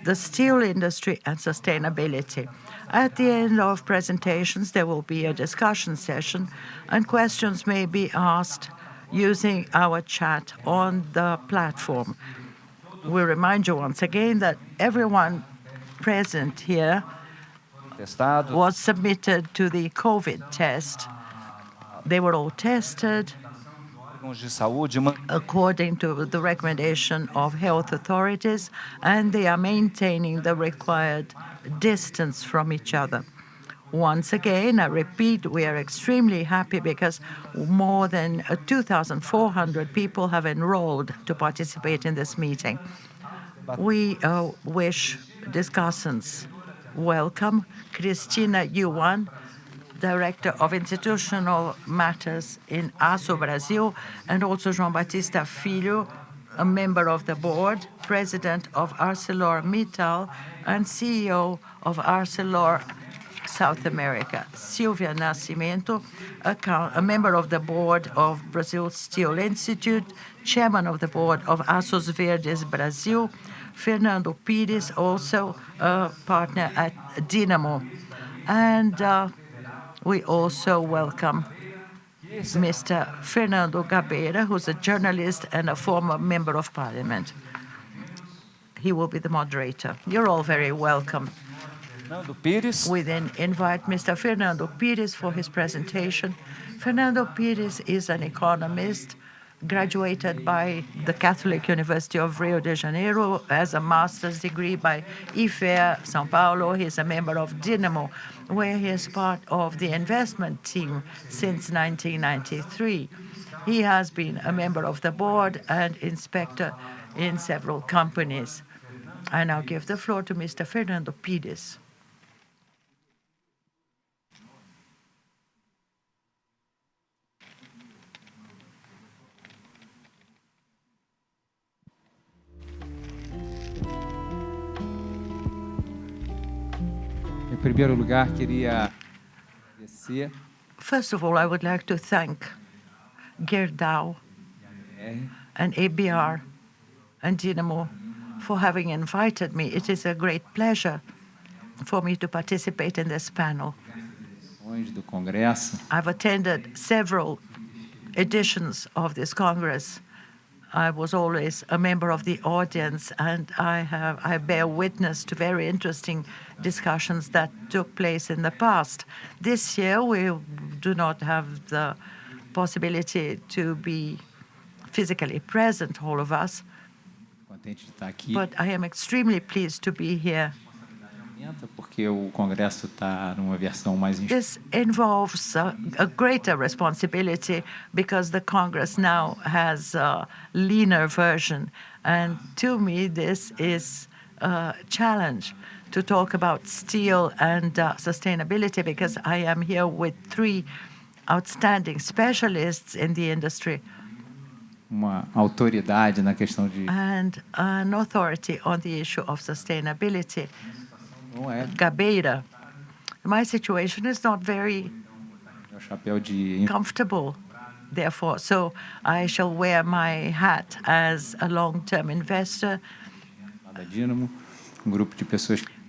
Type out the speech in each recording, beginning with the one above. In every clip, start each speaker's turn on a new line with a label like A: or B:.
A: the steel industry and sustainability. At the end of presentations, there will be a discussion session, and questions may be asked using our chat on the platform. We remind you once again that everyone present here was submitted to the COVID test. They were all tested according to the recommendation of health authorities, and they are maintaining the required distance from each other. Once again, I repeat, we are extremely happy because more than 2,400 people have enrolled to participate in this meeting. We wish discussants welcome. Cristina Yuan, Director of Institutional Matters in Aços, Brazil, and also Baptista, Filho, a member of the board, President of ArcelorMittal, and CEO of Arcelor South America. Silvia Nascimento, a member of the board of Brazil Steel Institute, Chairman of the board of Aços Verdes, Brazil. Fernando Pires, also a partner at Dynamo. And we also welcome Mr. Fernando Gabeira, who's a journalist and a former member of parliament. He will be the moderator. You're all very welcome. We then invite Mr. Fernando Pires for his presentation. Fernando Pires is an economist, graduated by the Catholic University of Rio de Janeiro as a master's degree by IFE São Paulo. He is a member of Dynamo, where he is part of the investment team since 1993. He has been a member of the board and inspector in several companies. I now give the floor to Mr. Fernando Pires.
B: Em primeiro lugar, queria agradecer.
A: First of all, I would like to thank Gerdau and ABR and Dynamo for having invited me. It is a great pleasure for me to participate in this panel. I've attended several editions of this Congress. I was always a member of the audience, and I bear witness to very interesting discussions that took place in the past. This year, we do not have the possibility to be physically present, all of us, but I am extremely pleased to be here. This involves a greater responsibility because the Congress now has a leaner version. And to me, this is a challenge to talk about steel and sustainability, because I am here with three outstanding specialists in the industry and an authority on the issue of sustainability. Gabeira, my situation is not very comfortable, therefore, so I shall wear my hat as a long-term investor.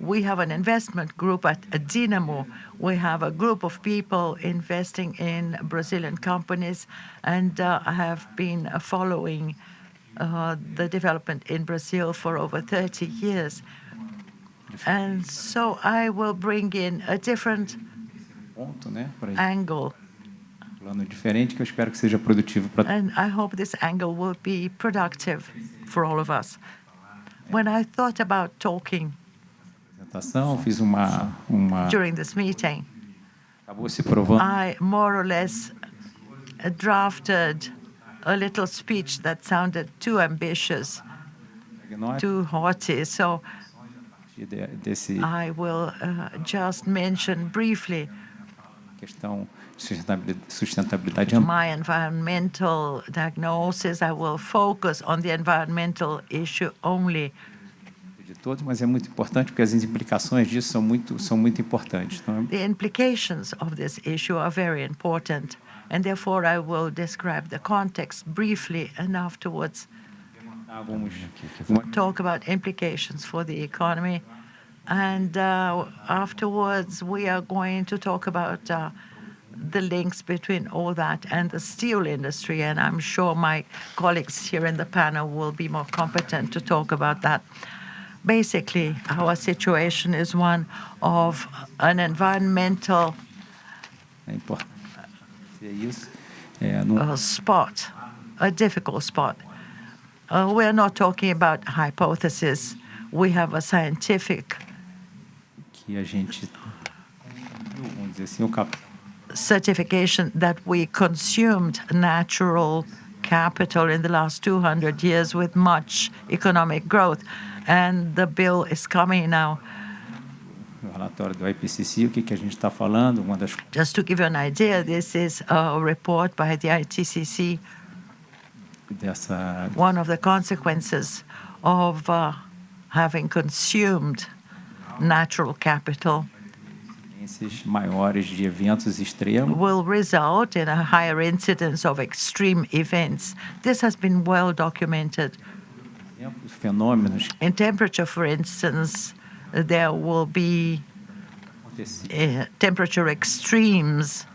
A: We have an investment group at Dynamo. We have a group of people investing in Brazilian companies, and I have been following the development in Brazil for over 30 years. And so I will bring in a different angle. And I hope this angle will be productive for all of us. When I thought about talking during this meeting, I more or less drafted a little speech that sounded too ambitious, too haughty. So I will just mention briefly my environmental diagnosis. I will focus on the environmental issue only. The implications of this issue are very important, and therefore I will describe the context briefly, and afterwards talk about implications for the economy. And afterwards, we are going to talk about the links between all that and the steel industry. And I'm sure my colleagues here in the panel will be more competent to talk about that. Basically, our situation is one of an environmental spot, a difficult spot. We're not talking about hypothesis. We have a scientific certification that we consumed natural capital in the last 200 years with much economic growth. And the bill is coming now. Just to give you an idea, this is a report by the ITCC. One of the consequences of having consumed natural capital will result in a higher incidence of extreme events. This has been well documented. In temperature, for instance, there will be temperature extremes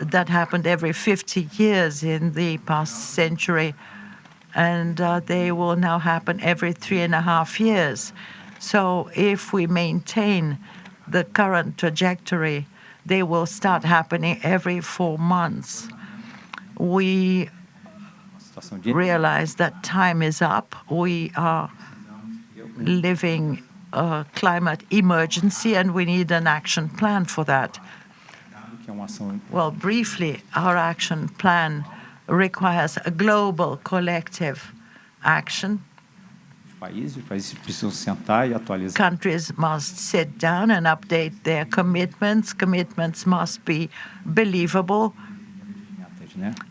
A: that happened every 50 years in the past century, and they will now happen every 3.5 years. So if we maintain the current trajectory, they will start happening every 4 months. We realize that time is up. We are living a climate emergency, and we need an action plan for that. Well, briefly, our action plan requires a global collective action. Countries must sit down and update their commitments. Commitments must be believable.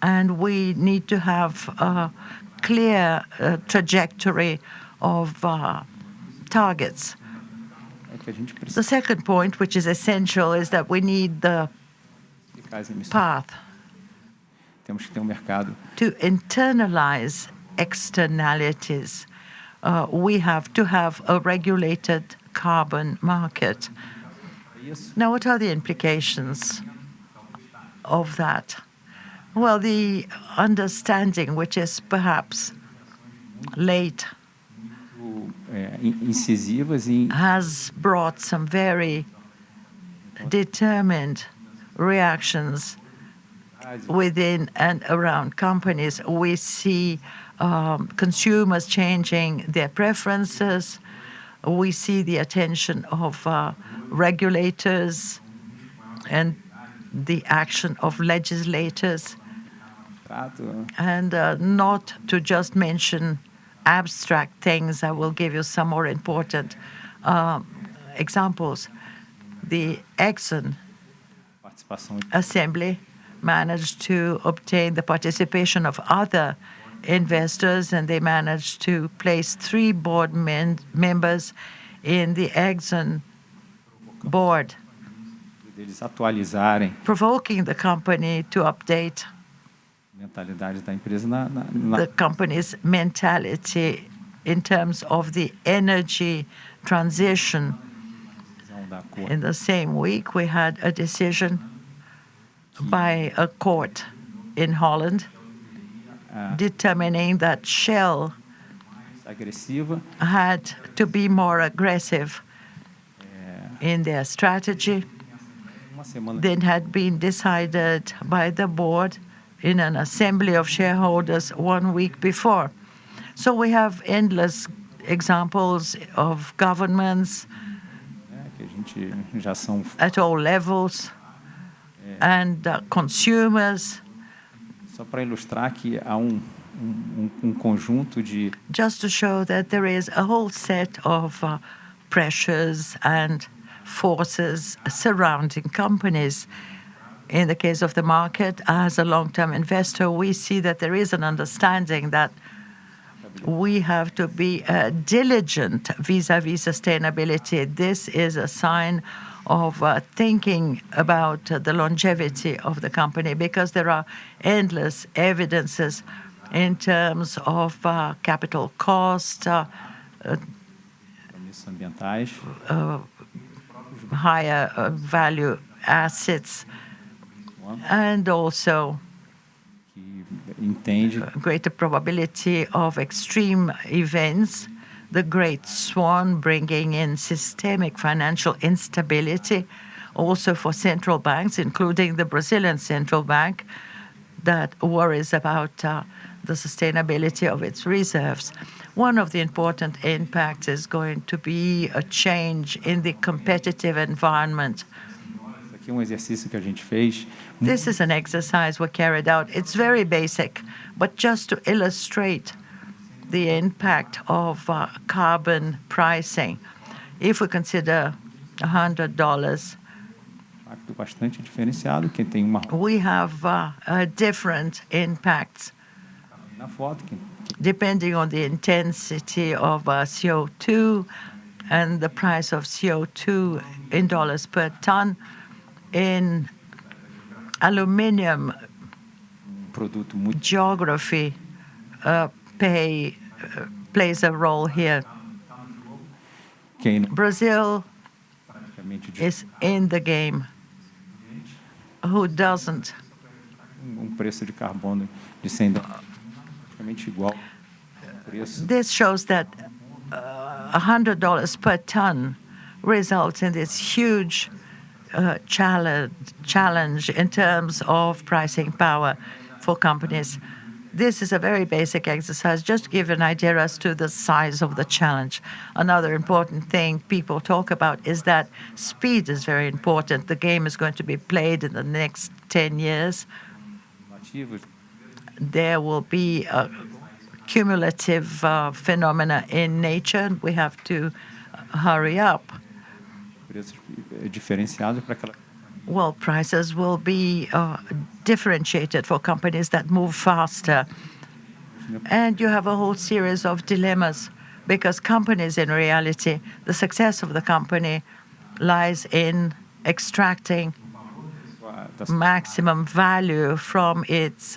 A: And we need to have a clear trajectory of targets. The second point, which is essential, is that we need the path to internalize externalities. We have to have a regulated carbon market. Now, what are the implications of that? Well, the understanding, which is perhaps late, has brought some very determined reactions within and around companies. We see consumers changing their preferences. We see the attention of regulators and the action of legislators. And not to just mention abstract things, I will give you some more important examples. The Exxon Assembly managed to obtain the participation of other investors, and they managed to place 3 board members in the Exxon board, provoking the company to update the company's mentality in terms of the energy transition. In the same week, we had a decision by a court in Holland determining that Shell had to be more aggressive in their strategy than had been decided by the board in an assembly of shareholders 1 week before. So we have endless examples of governments at all levels and consumers. Just to show that there is a whole set of pressures and forces surrounding companies. In the case of the market, as a long-term investor, we see that there is an understanding that we have to be diligent vis-à-vis sustainability. This is a sign of thinking about the longevity of the company, because there are endless evidences in terms of capital cost,
B: compromissos ambientais,
A: higher value assets, and also
B: que entende
A: greater probability of extreme events, the Great Swan bringing in systemic financial instability, also for central banks, including the Brazilian central bank, that worries about the sustainability of its reserves. One of the important impacts is going to be a change in the competitive environment.
B: aqui exercício que a gente fez.
A: This is an exercise we carried out. It's very basic, but just to illustrate the impact of carbon pricing. If we consider $100,
B: Impacto bastante diferenciado. Quem tem uma
A: we have different impacts
B: na foto,
A: depending on the intensity of CO2 and the price of CO2 in dollars per ton. In aluminium,
B: produto muito
A: geography plays a role here.
B: quem não
A: Brazil
B: praticamente
A: is in the game. Who doesn't?
B: preço de carbono de $100 praticamente igual ao preço
A: This shows that $100 per ton results in this huge challenge in terms of pricing power for companies. This is a very basic exercise, just to give an idea as to the size of the challenge. Another important thing people talk about is that speed is very important. The game is going to be played in the next 10 years.
B: ativos.
A: There will be a cumulative phenomena in nature. We have to hurry up.
B: Preços diferenciados para aquela
A: Well, prices will be differentiated for companies that move faster. And you have a whole series of dilemmas because companies, in reality, the success of the company lies in extracting maximum value from its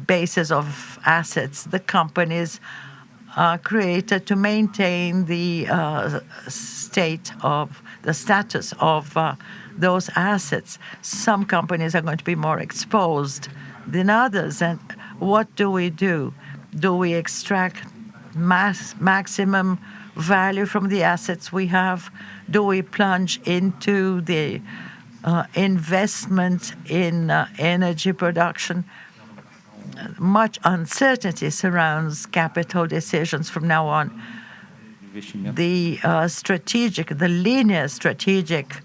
A: basis of assets. The companies are created to maintain the status of those assets. Some companies are going to be more exposed than others. And what do? Do we extract maximum value from the assets we have? Do we plunge into the investment in energy production? Much uncertainty surrounds capital decisions from now on. The linear strategic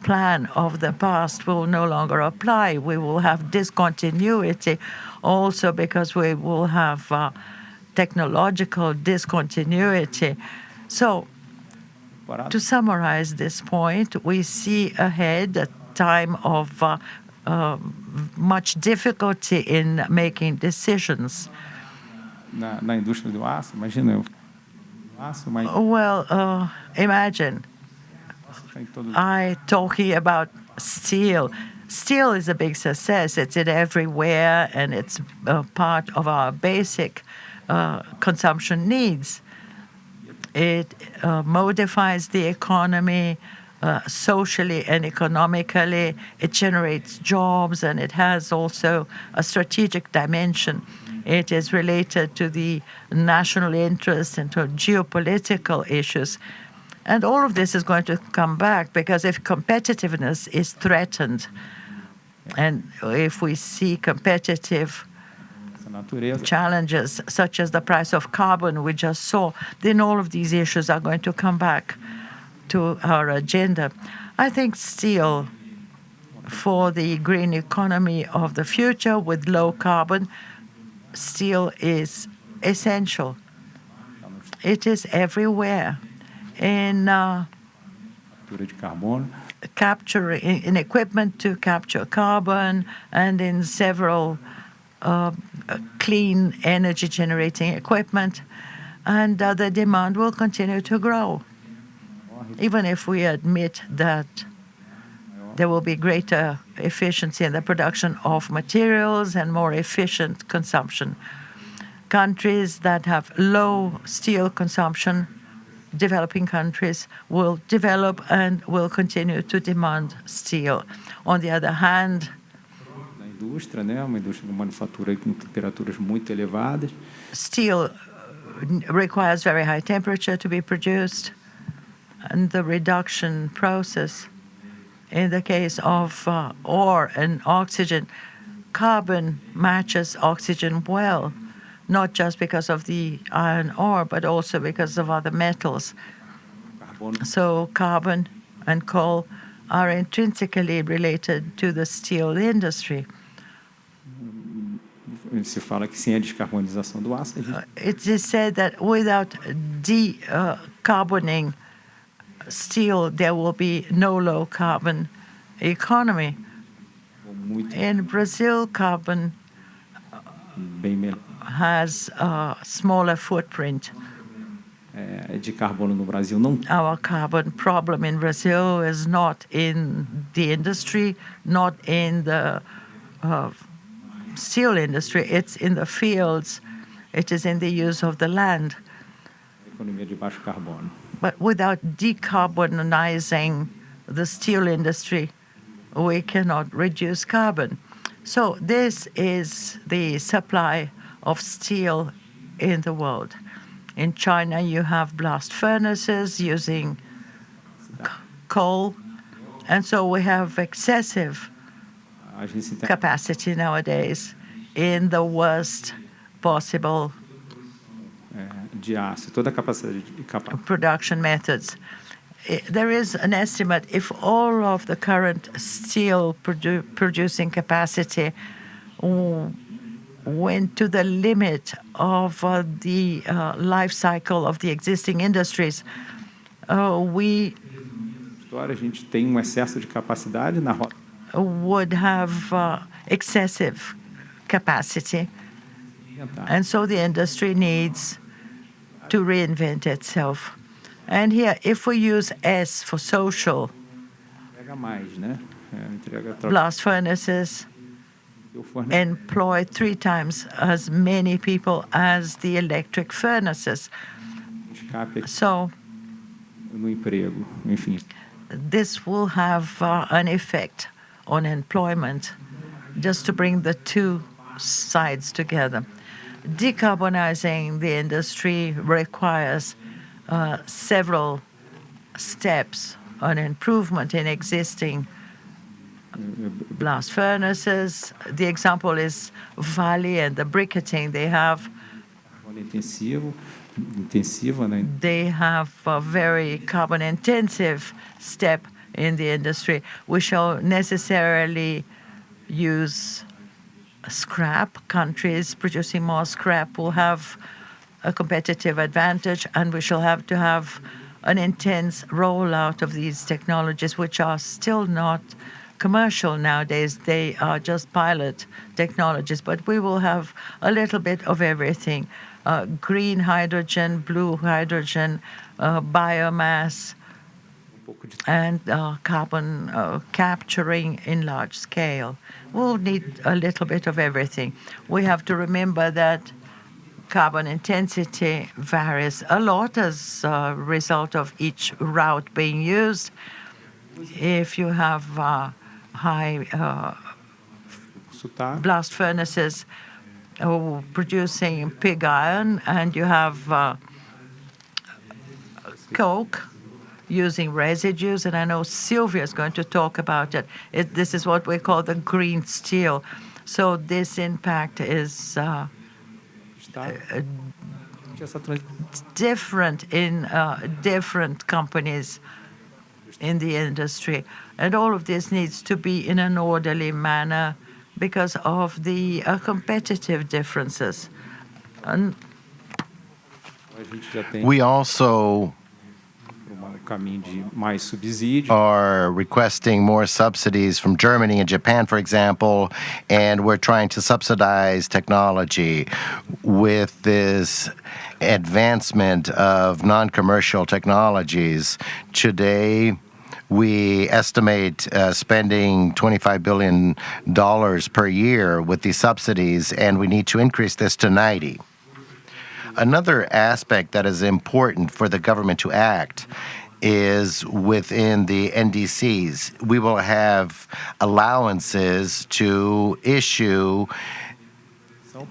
A: plan of the past will no longer apply. We will have discontinuity also because we will have technological discontinuity. So, to summarize this point, we see ahead a time of much difficulty in making decisions.
B: na indústria do aço, imagina aço, mas
A: Well, imagine
B: tem todo
A: I talking about steel. Steel is a big success. It's in everywhere, and it's part of our basic consumption needs. It modifies the economy socially and economically. It generates jobs, and it has also a strategic dimension. It is related to the national interest and to geopolitical issues. And all of this is going to come back because if competitiveness is threatened, and if we see competitive
B: essa natureza.
A: challenges, such as the price of carbon we just saw, then all of these issues are going to come back to our agenda. I think steel, for the green economy of the future with low carbon, steel is essential. It is everywhere in
B: Captura de carbono.
A: capturing, in equipment to capture carbon, and in several clean energy generating equipment. And the demand will continue to grow, even if we admit that there will be greater efficiency in the production of materials and more efficient consumption. countries that have low steel consumption, developing countries, will develop and will continue to demand steel. On the other hand,
B: Na indústria, né, uma indústria de manufatura com temperaturas muito elevadas.
A: Steel requires very high temperature to be produced, and the reduction process, in the case of ore and oxygen, carbon matches oxygen well, not just because of the iron ore, but also because of other metals. So carbon and coal are intrinsically related to the steel industry.
B: Se fala que sem a descarbonização do aço,
A: it is said that without decarboning steel, there will be no low carbon economy. In Brazil, carbon has a smaller footprint.
B: De carbono no Brasil não.
A: Our carbon problem in Brazil is not in the industry, not in the steel industry. It's in the fields. It is in the use of the land.
B: Economia de baixo carbono.
A: But without decarbonizing the steel industry, we cannot reduce carbon. So this is the supply of steel in the world. In China, you have blast furnaces using coal, and so we have excessive capacity nowadays in the worst possible
B: de aço, toda a capacidade
A: production methods. There is an estimate, if all of the current steel producing capacity went to the limit of the life cycle of the existing industries, we
B: a gente tem excesso de capacidade na rota.
A: Would have excessive capacity. And so the industry needs to reinvent itself. And here, if we use S for social, blast furnaces employ 3 times as many people as the electric furnaces. So this will have an effect on employment, just to bring the two sides together. Decarbonizing the industry requires several steps, an improvement in existing blast furnaces. The example is Vale and the briquetting. They have a very carbon-intensive step in the industry. We shall necessarily use scrap. Countries producing more scrap will have a competitive advantage, and we shall have to have an intense rollout of these technologies, which are still not commercial nowadays. They are just pilot technologies, but we will have a little bit of everything. Green hydrogen, blue hydrogen, biomass, and carbon capturing in large scale. We'll need a little bit of everything. We have to remember that carbon intensity varies a lot as a result of each route being used. If you have high blast furnaces producing pig iron, and you have coke using residues, and I know Silvia is going to talk about it. This is what we call the green steel. So this impact is different in different companies in the industry. And all of this needs to be in an orderly manner because of the competitive differences. And
C: we also are requesting more subsidies from Germany and Japan, for example, and we're trying to subsidize technology with this advancement of non-commercial technologies. Today, we estimate spending $25 billion per year with these subsidies, and we need to increase this to 90. Another aspect that is important for the government to act is within the NDCs. We will have allowances to issue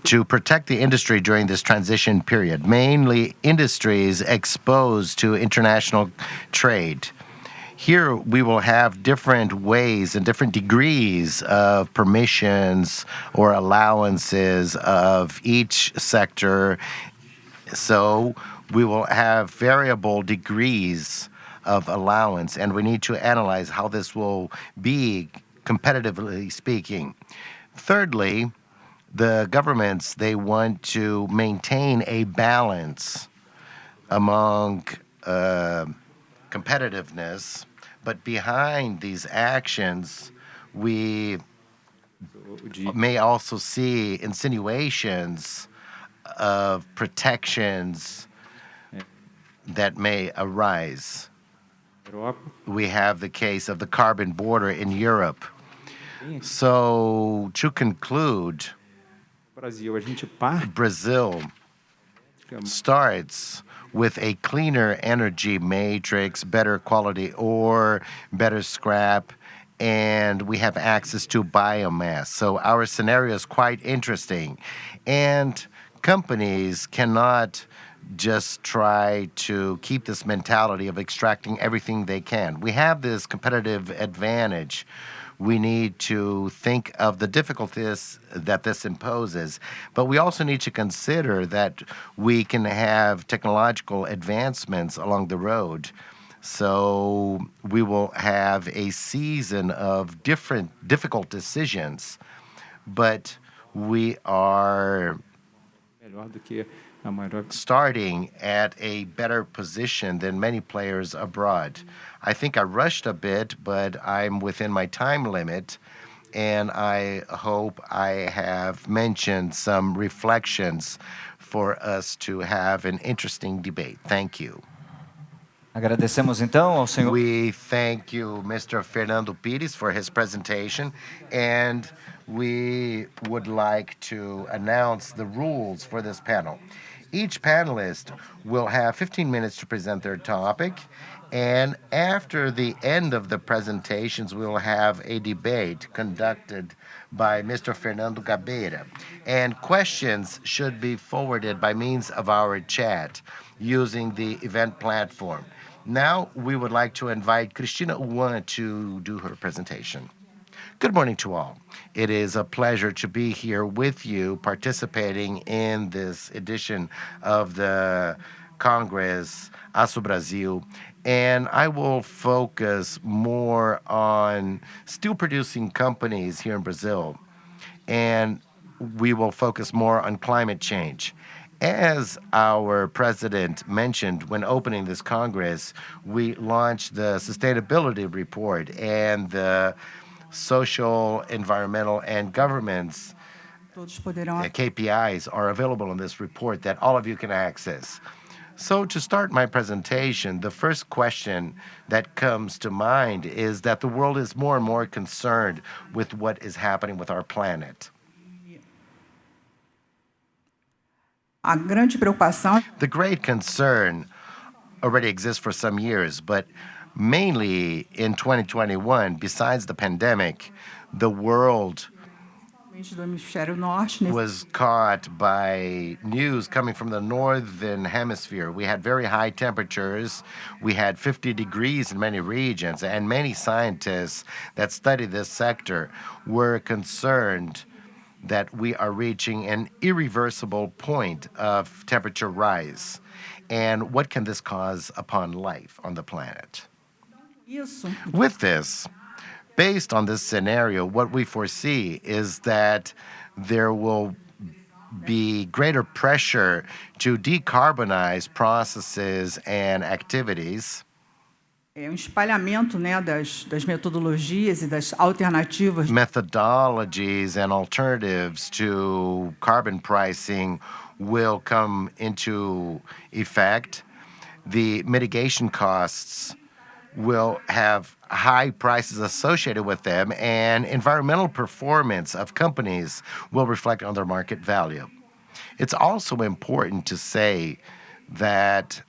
C: to protect the industry during this transition period, mainly industries exposed to international trade. Here we will have different ways and different degrees of permissions or allowances of each sector. So we will have variable degrees of allowance, and we need to analyze how this will be competitively speaking. Thirdly, the governments, they want to maintain a balance among competitiveness, but behind these actions, we may also see insinuations of protections that may arise. We have the case of the carbon border in Europe. So, to conclude, Brazil starts with a cleaner energy matrix, better quality ore, better scrap, and we have access to biomass. So our scenario is quite interesting. And companies cannot just try to keep this mentality of extracting everything they can. We have this competitive advantage. We need to think of the difficulties that this imposes, but we also need to consider that we can have technological advancements along the road. So we will have a season of different difficult decisions, but we are starting at a better position than many players abroad. I think I rushed a bit, but I'm within my time limit, and I hope I have mentioned some reflections for us to have an interesting debate. Thank you.
D: Agradecemos então ao senhor.
C: We thank you, Mr. Fernando Pires, for his presentation, and we would like to announce the rules for this panel. Each panelist will have 15 minutes to present their topic, and after the end of the presentations, we will have a debate conducted by Mr. Fernando Gabeira. And questions should be forwarded by means of our chat using the event platform. Now, we would like to invite Cristina Yuan to do her presentation. Good morning to all. It is a pleasure to be here with you participating in this edition of the Congress, Aços Brasil, and I will focus more on steel-producing companies here in Brazil, and we will focus more on climate change. As our president mentioned when opening this Congress, we launched the sustainability report and the social, environmental, and governance KPIs are available in this report that all of you can access. So to start my presentation, the first question that comes to mind is that the world is more and more concerned with what is happening with our planet. The great concern already exists for some years, but mainly in 2021, besides the pandemic, the world was caught by news coming from the northern hemisphere. We had very high temperatures. We had 50 degrees in many regions, and many scientists that study this sector were concerned that we are reaching an irreversible point of temperature rise. And what can this cause upon life on the planet? With this, based on this scenario, what we foresee is that there will be greater pressure to decarbonize processes and activities.
E: Espalhamento, das metodologias e das alternativas.
C: Methodologies and alternatives to carbon pricing will come into effect. The mitigation costs will have high prices associated with them, and environmental performance of companies will reflect on their market value. It's also important to say that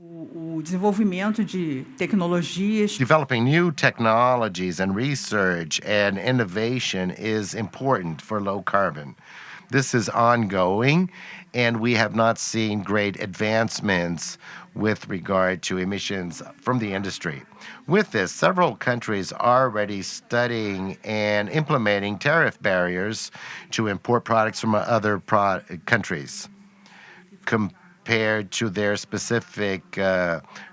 E: O desenvolvimento de tecnologias
C: developing new technologies and research and innovation is important for low carbon. This is ongoing, and we have not seen great advancements with regard to emissions from the industry. With this, several countries are already studying and implementing tariff barriers to import products from other countries compared to their specific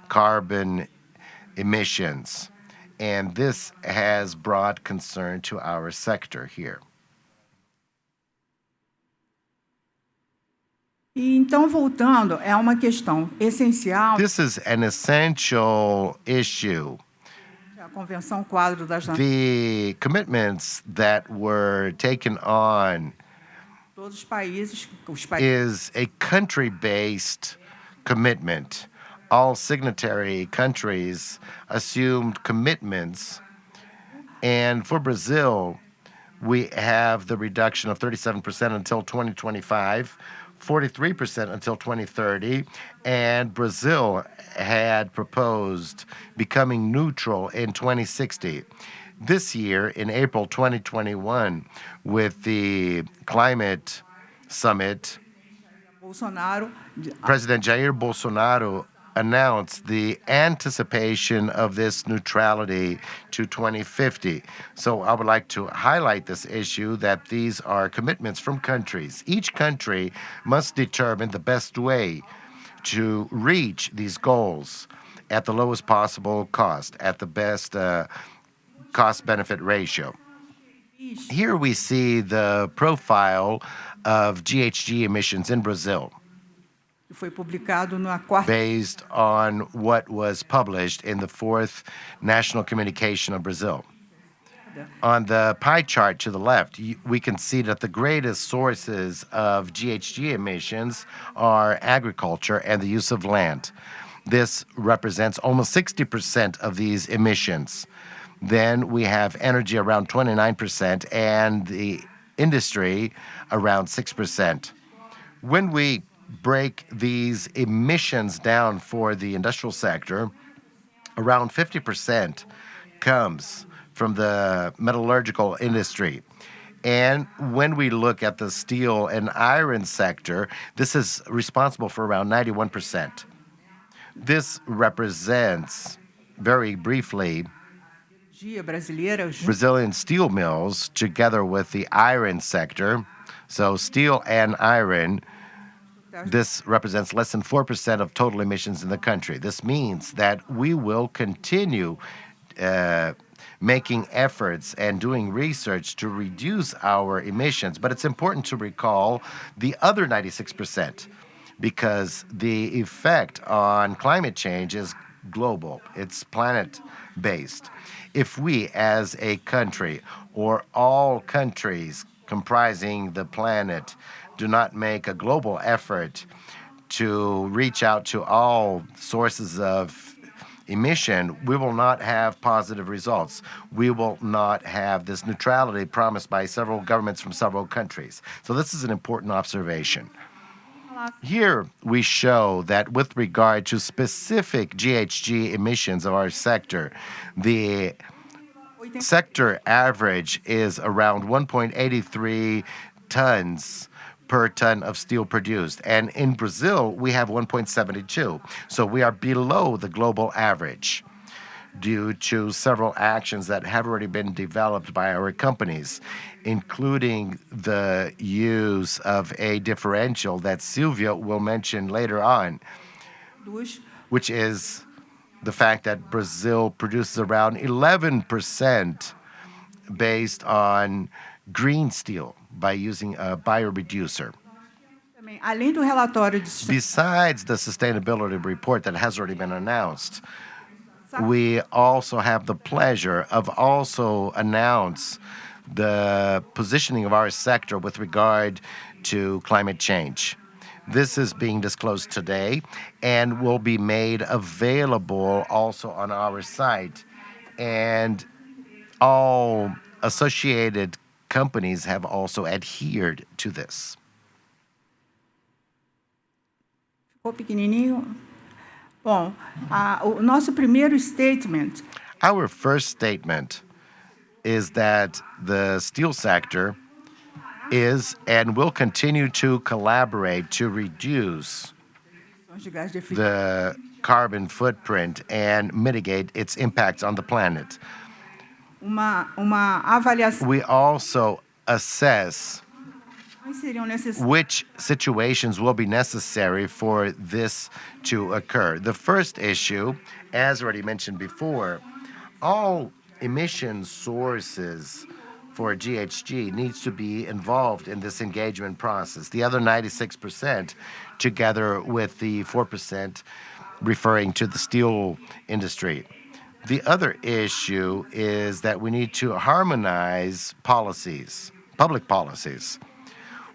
C: carbon emissions. And this has brought concern to our sector here.
E: E então, voltando, é uma questão essencial.
C: This is an essential issue.
E: A Convenção Quadro das Nações,
C: The commitments that were taken on
E: todos os países
C: is a country-based commitment. All signatory countries assumed commitments. And for Brazil, we have the reduction of 37% until 2025, 43% until 2030, and Brazil had proposed becoming neutral in 2060. This year, in April 2021, with the climate summit,
E: Bolsonaro
C: President Jair Bolsonaro announced the anticipation of this neutrality to 2050. So I would like to highlight this issue that these are commitments from countries. Each country must determine the best way to reach these goals at the lowest possible cost, at the best cost-benefit ratio. Here we see the profile of GHG emissions in Brazil,
E: foi publicado na quarta
C: based on what was published in the fourth National Communication of Brazil. On the pie chart to the left, we can see that the greatest sources of GHG emissions are agriculture and the use of land. This represents almost 60% of these emissions. Then we have energy around 29% and the industry around 6%. When we break these emissions down for the industrial sector, around 50% comes from the metallurgical industry. And when we look at the steel and iron sector, this is responsible for around 91%. This represents, very briefly,
E: brasileira,
C: Brazilian steel mills together with the iron sector. So steel and iron, this represents less than 4% of total emissions in the country. This means that we will continue making efforts and doing research to reduce our emissions. But it's important to recall the other 96%, because the effect on climate change is global. It's planet-based. If we as a country, or all countries comprising the planet, do not make a global effort to reach out to all sources of emission, we will not have positive results. We will not have this neutrality promised by several governments from several countries. So this is an important observation. Here we show that with regard to specific GHG emissions of our sector, the sector average is around 1.83 tons per ton of steel produced. And in Brazil, we have 1.72. So we are below the global average due to several actions that have already been developed by our companies, including the use of a differential that Silvia will mention later on, which is the fact that Brazil produces around 11% based on green steel by using a bioreducer.
E: Além do relatório de
C: Besides the sustainability report that has already been announced, we also have the pleasure of also announce the positioning of our sector with regard to climate change. This is being disclosed today and will be made available also on our site. And all associated companies have also adhered to this.
E: Ficou pequenininho? Bom, o nosso primeiro statement
C: Our first statement is that the steel sector is and will continue to collaborate to reduce
E: de gás de efeito
C: the carbon footprint and mitigate its impacts on the planet.
E: uma avaliação
C: We also assess
E: seriam necessárias
C: which situations will be necessary for this to occur. The first issue, as already mentioned before, all emission sources for GHG needs to be involved in this engagement process. The other 96%, together with the 4% referring to the steel industry. The other issue is that we need to harmonize policies, public policies.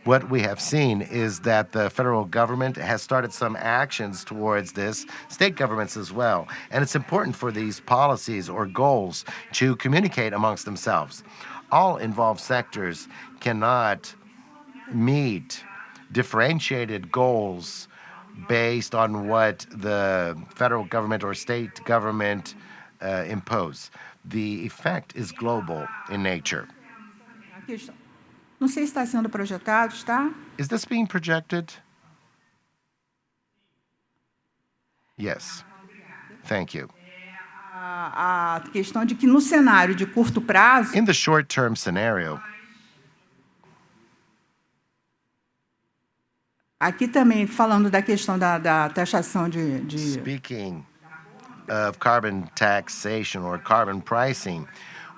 C: What we have seen is that the federal government has started some actions towards this, state governments as well. And it's important for these policies or goals to communicate amongst themselves. All involved sectors cannot meet differentiated goals based on what the federal government or state government impose. The effect is global in nature.
E: a questão. Não sei se está sendo projetado, está?
C: Is this being projected? Yes. Thank you.
E: A questão de que no cenário de curto prazo,
C: In the short-term scenario,
E: aqui também falando da questão da taxação de
C: speaking of carbon taxation or carbon pricing,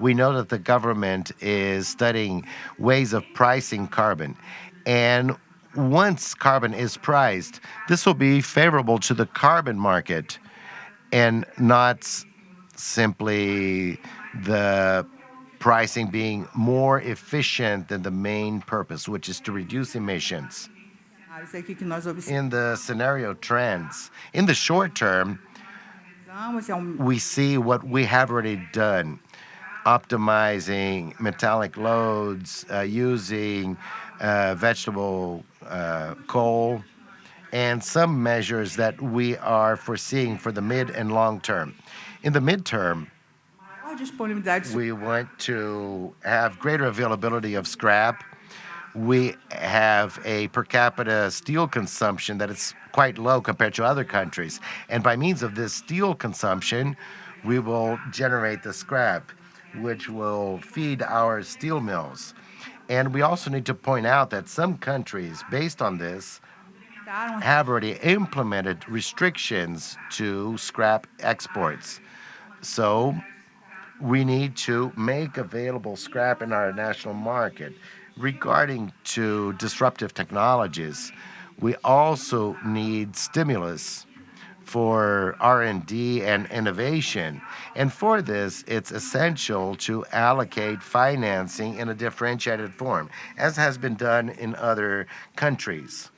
C: we know that the government is studying ways of pricing carbon. And once carbon is priced, this will be favorable to the carbon market and not simply the pricing being more efficient than the main purpose, which is to reduce emissions.
E: cenários aqui que nós observamos,
C: In the scenario trends, in the short term, we see what we have already done, optimizing metallic loads, using vegetable coal, and some measures that we are foreseeing for the mid and long term. In the midterm,
E: maior disponibilidade
C: we want to have greater availability of scrap. We have a per capita steel consumption that is quite low compared to other countries. And by means of this steel consumption, we will generate the scrap, which will feed our steel mills. And we also need to point out that some countries, based on this, have already implemented restrictions to scrap exports. So we need to make available scrap in our national market. Regarding to disruptive technologies, we also need stimulus for R&D and innovation. And for this, it's essential to allocate financing in a differentiated form, as has been done in other countries.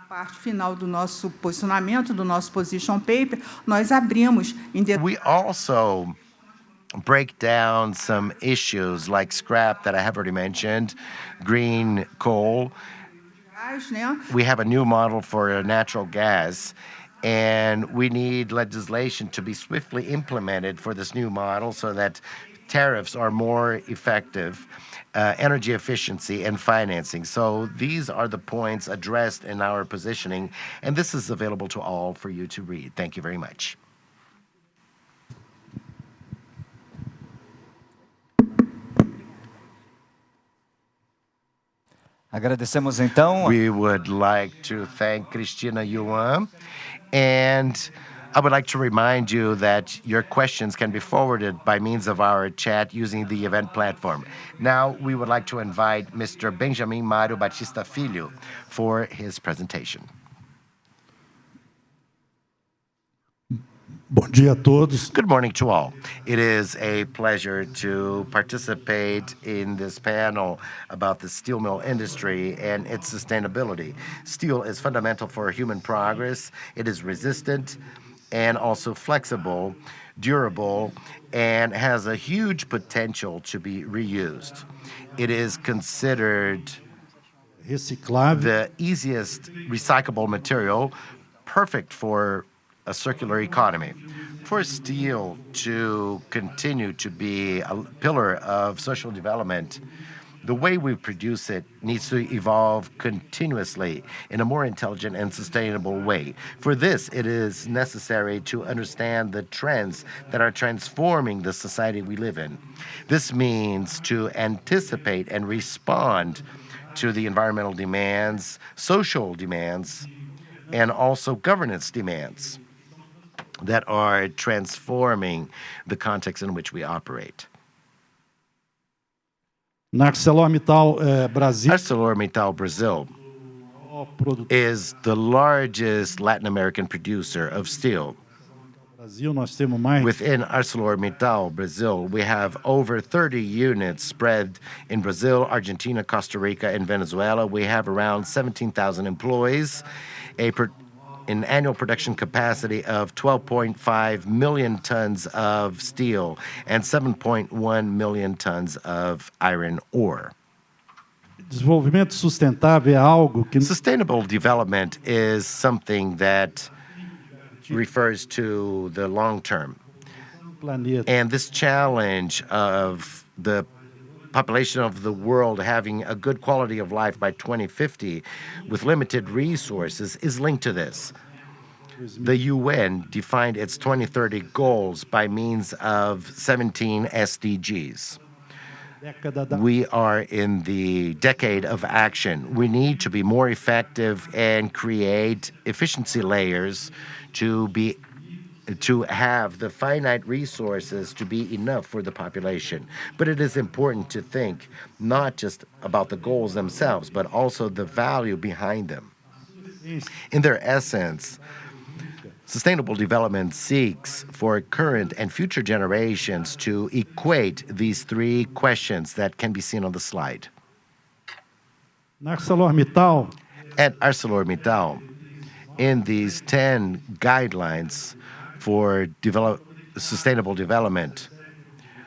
E: parte final do nosso posicionamento, do nosso position paper, nós abrimos em
C: We also break down some issues like scrap that I have already mentioned, green coal.
E: detalhes, né?
C: We have a new model for natural gas, and we need legislation to be swiftly implemented for this new model so that tariffs are more effective, energy efficiency, and financing. So these are the points addressed in our positioning, and this is available to all for you to read. Thank you very much.
D: Agradecemos então.
C: We would like to thank Cristina Yuan, and I would like to remind you that your questions can be forwarded by means of our chat using the event platform. Now, we would like to invite Mr. Benjamin Mário Baptista Filho for his presentation.
F: Bom dia a todos.
C: Good morning to all. It is a pleasure to participate in this panel about the steel mill industry and its sustainability. Steel is fundamental for human progress. It is resistant and also flexible, durable, and has a huge potential to be reused. It is considered
F: Reciclável.
C: the easiest recyclable material perfect for a circular economy. For steel to continue to be a pillar of social development, the way we produce it needs to evolve continuously in a more intelligent and sustainable way. For this, it is necessary to understand the trends that are transforming the society we live in. This means to anticipate and respond to the environmental demands, social demands, and also governance demands that are transforming the context in which we operate.
F: ArcelorMittal Brasil
C: ArcelorMittal Brazil is the largest Latin American producer of steel.
F: Brasil nós temos mais
C: Within ArcelorMittal Brazil, we have over 30 units spread in Brazil, Argentina, Costa Rica, and Venezuela. We have around 17,000 employees, an annual production capacity of 12.5 million tons of steel and 7.1 million tons of iron ore.
F: desenvolvimento sustentável é algo que
C: Sustainable development is something that refers to the long term.
F: planeta
C: And this challenge of the population of the world having a good quality of life by 2050 with limited resources is linked to this. The UN defined its 2030 goals by means of 17 SDGs.
F: década da
C: We are in the decade of action. We need to be more effective and create efficiency layers to have the finite resources to be enough for the population. But it is important to think not just about the goals themselves, but also the value behind them. In their essence, sustainable development seeks for current and future generations to equate these three questions that can be seen on the slide.
F: na ArcelorMittal
C: At ArcelorMittal, in these 10 guidelines for sustainable development,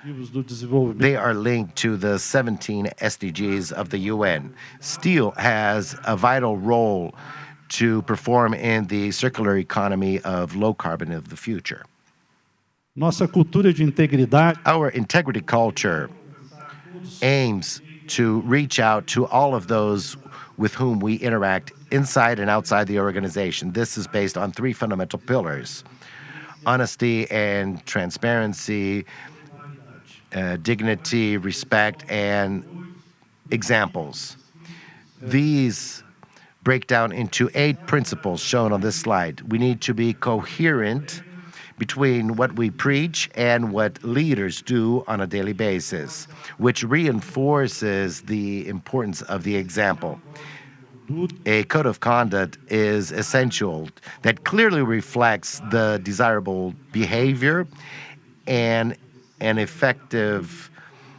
F: Objetivos do Desenvolvimento
C: they are linked to the 17 SDGs of the UN. Steel has a vital role to perform in the circular economy of low carbon of the future.
F: nossa cultura de integridade
C: Our integrity culture aims to reach out to all of those with whom we interact inside and outside the organization. This is based on three fundamental pillars: honesty and transparency, dignity, respect, and examples. These break down into 8 principles shown on this slide. We need to be coherent between what we preach and what leaders do on a daily basis, which reinforces the importance of the example. A code of conduct is essential that clearly reflects the desirable behavior and an effective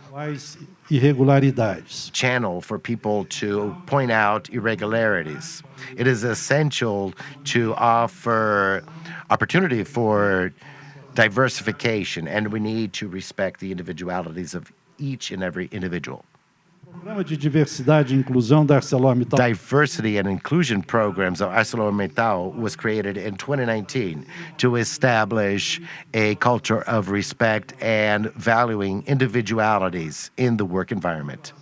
F: quais irregularidades.
C: channel for people to point out irregularities. It is essential to offer opportunity for diversification, and we need to respect the individualities of each and every individual.
F: O Programa de Diversidade e Inclusão da ArcelorMittal
C: Diversity and inclusion programs of ArcelorMittal was created in 2019 to establish a culture of respect and valuing individualities in the work environment.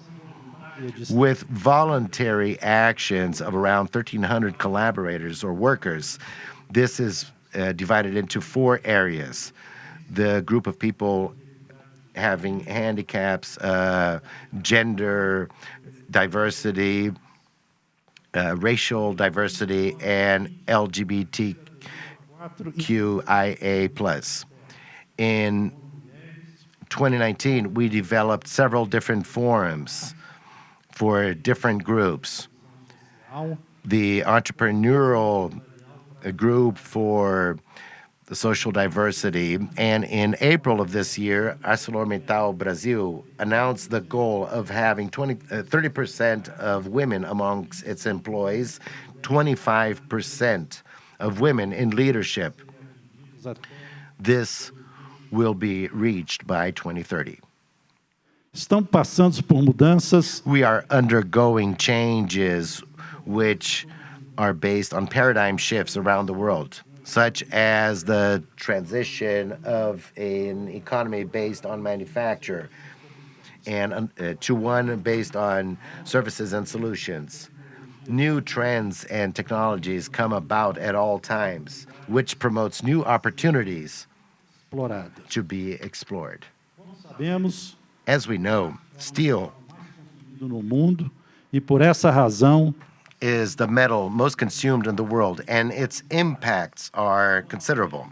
C: With voluntary actions of around 1,300 collaborators or workers, this is divided into 4 areas. The group of people having handicaps, gender diversity, racial diversity, and LGBTQIA+. In 2019, we developed several different forums for different groups. The entrepreneurial group for the social diversity, and in April of this year, ArcelorMittal Brasil announced the goal of having 30% of women amongst its employees, 25% of women in leadership. This will be reached by 2030.
F: estão passando por mudanças
C: We are undergoing changes which are based on paradigm shifts around the world, such as the transition of an economy based on manufacture and to one based on services and solutions. New trends and technologies come about at all times, which promotes new opportunities
F: Explorada.
C: to be explored.
F: Sabemos
C: As we know, steel
F: no mundo e por essa razão
C: is the metal most consumed in the world, and its impacts are considerable,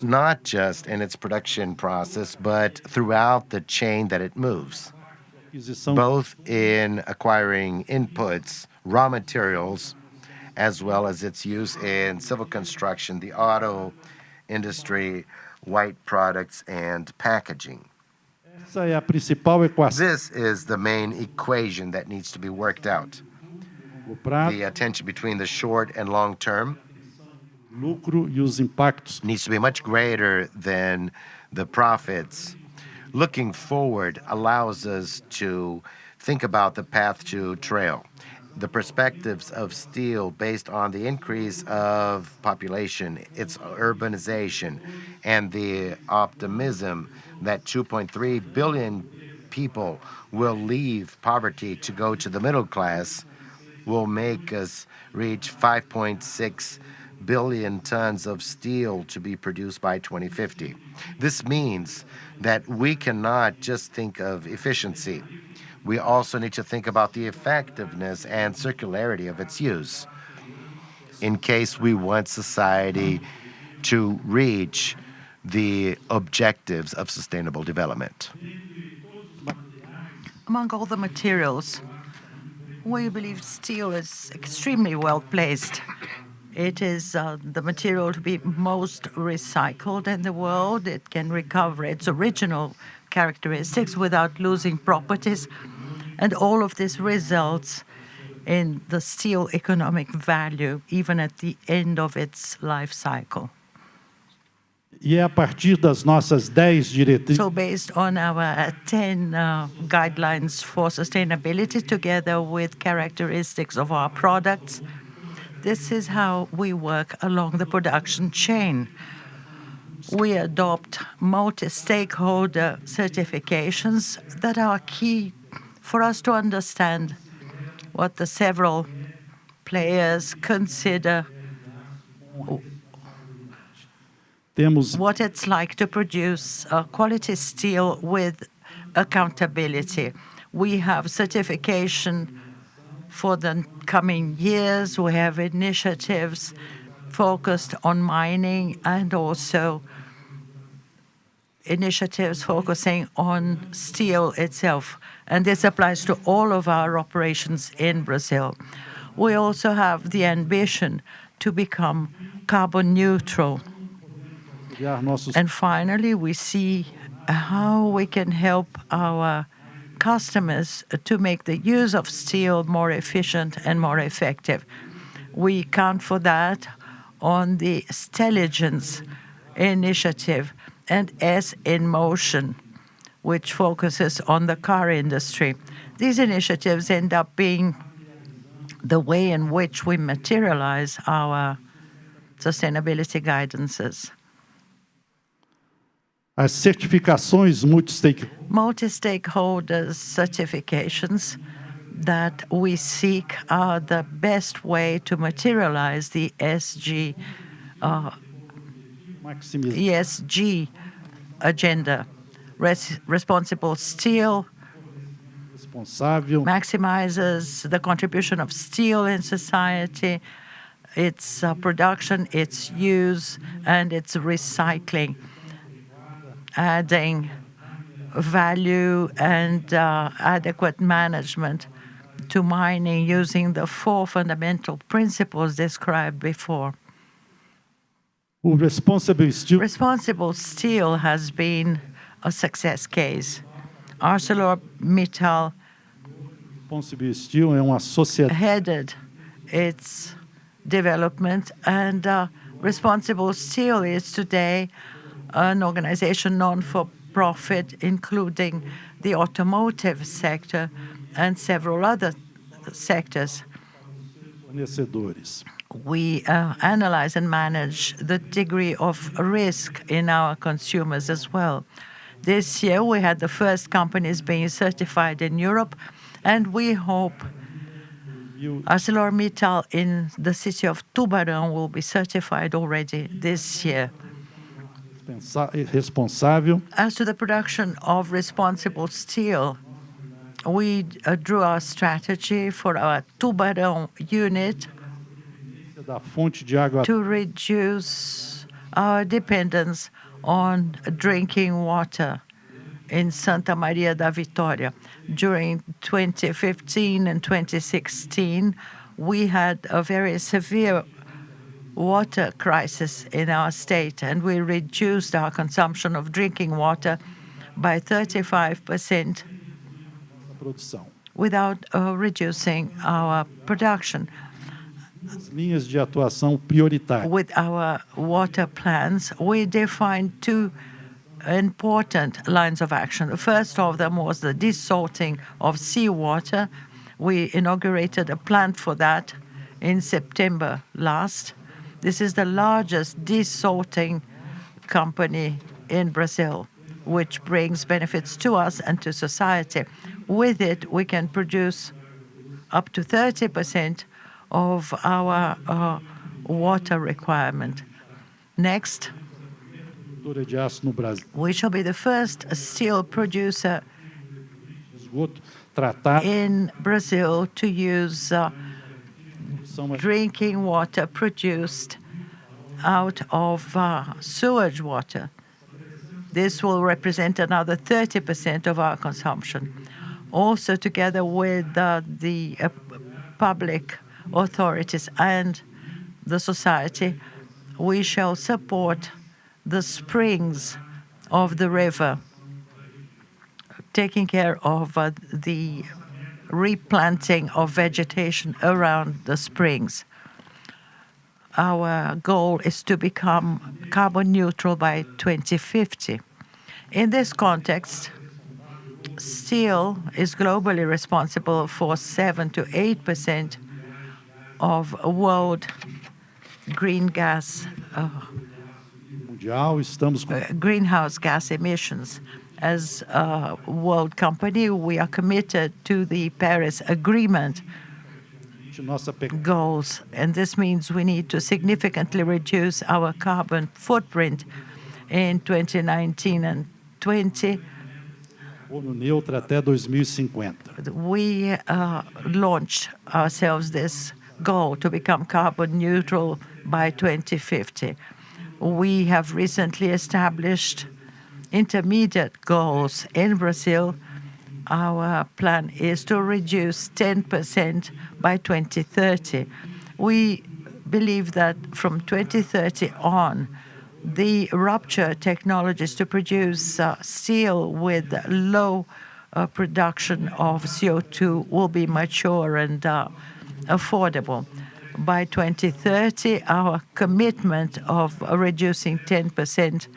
C: not just in its production process, but throughout the chain that it moves,
F: aquisição
C: both in acquiring inputs, raw materials, as well as its use in civil construction, the auto industry, white products, and packaging.
F: essa é a principal equação
C: This is the main equation that needs to be worked out.
F: do prazo,
C: The attention between the short and long term
F: lucro e os impactos.
C: needs to be much greater than the profits. Looking forward allows us to think about the path to trail. The perspectives of steel based on the increase of population, its urbanization, and the optimism that 2.3 billion people will leave poverty to go to the middle class will make us reach 5.6 billion tons of steel to be produced by 2050. This means that we cannot just think of efficiency. We also need to think about the effectiveness and circularity of its use in case we want society to reach the objectives of sustainable development.
A: Among all the materials, we believe steel is extremely well placed. It is the material to be most recycled in the world. It can recover its original characteristics without losing properties. And all of this results in the steel economic value, even at the end of its life cycle.
F: E é a partir das nossas 10 diretrizes
A: So based on our 10 guidelines for sustainability, together with characteristics of our products, this is how we work along the production chain. We adopt multi-stakeholder certifications that are key for us to understand what the several players consider
F: temos
A: what it's like to produce quality steel with accountability. We have certification for the coming years. We have initiatives focused on mining and also initiatives focusing on steel itself. And this applies to all of our operations in Brazil. We also have the ambition to become carbon neutral.
F: criar nossos
A: And finally, we see how we can help our customers to make the use of steel more efficient and more effective. We count for that on the Stelligence initiative and S in Motion, which focuses on the car industry. These initiatives end up being the way in which we materialize our sustainability guidances.
F: as certificações
A: Multi-stakeholder certifications that we seek are the best way to materialize the ESG agenda. Responsible steel
F: responsável
A: maximizes the contribution of steel in society, its production, its use, and its recycling, adding value and adequate management to mining using the 4 fundamental principles described before.
F: o responsible steel
A: Responsible steel has been a success case. ArcelorMittal
F: responsible steel é uma sociedade
A: headed its development, and Responsible Steel is today an organization known for profit, including the automotive sector and several other sectors.
F: fornecedores.
A: We analyze and manage the degree of risk in our consumers as well. This year, we had the first companies being certified in Europe, and we hope ArcelorMittal in the city of Tubarão will be certified already this year.
F: Responsável.
A: As to the production of responsible steel, we drew our strategy for our Tubarão unit
F: Da fonte de água
A: to reduce our dependence on drinking water in Santa Maria da Vitória. During 2015 and 2016, we had a very severe water crisis in our state, and we reduced our consumption of drinking water by 35%
F: produção.
A: without reducing our production.
F: As linhas de atuação prioritárias.
A: With our water plans, we defined two important lines of action. The first of them was the desalting of seawater. We inaugurated a plant for that in September last. This is the largest desalting company in Brazil, which brings benefits to us and to society. With it, we can produce up to 30% of our water requirement. Next,
F: De aço no Brasil.
A: we shall be the first steel producer
F: Esgoto tratado.
A: in Brazil to use drinking water produced out of sewage water. This will represent another 30% of our consumption. Also, together with the public authorities and the society, we shall support the springs of the river, taking care of the replanting of vegetation around the springs. Our goal is to become carbon neutral by 2050. In this context, steel is globally responsible for 7 to 8% of world greenhouse gas emissions. As a world company, we are committed to the Paris Agreement goals, and this means we need to significantly reduce our carbon footprint in 2019 and 20.
F: Neutra até 2050.
A: We launched ourselves this goal to become carbon neutral by 2050. We have recently established intermediate goals in Brazil. Our plan is to reduce 10% by 2030. We believe that from 2030 on, the rupture technologies to produce steel with low production of CO2 will be mature and affordable. By 2030, our commitment of reducing 10%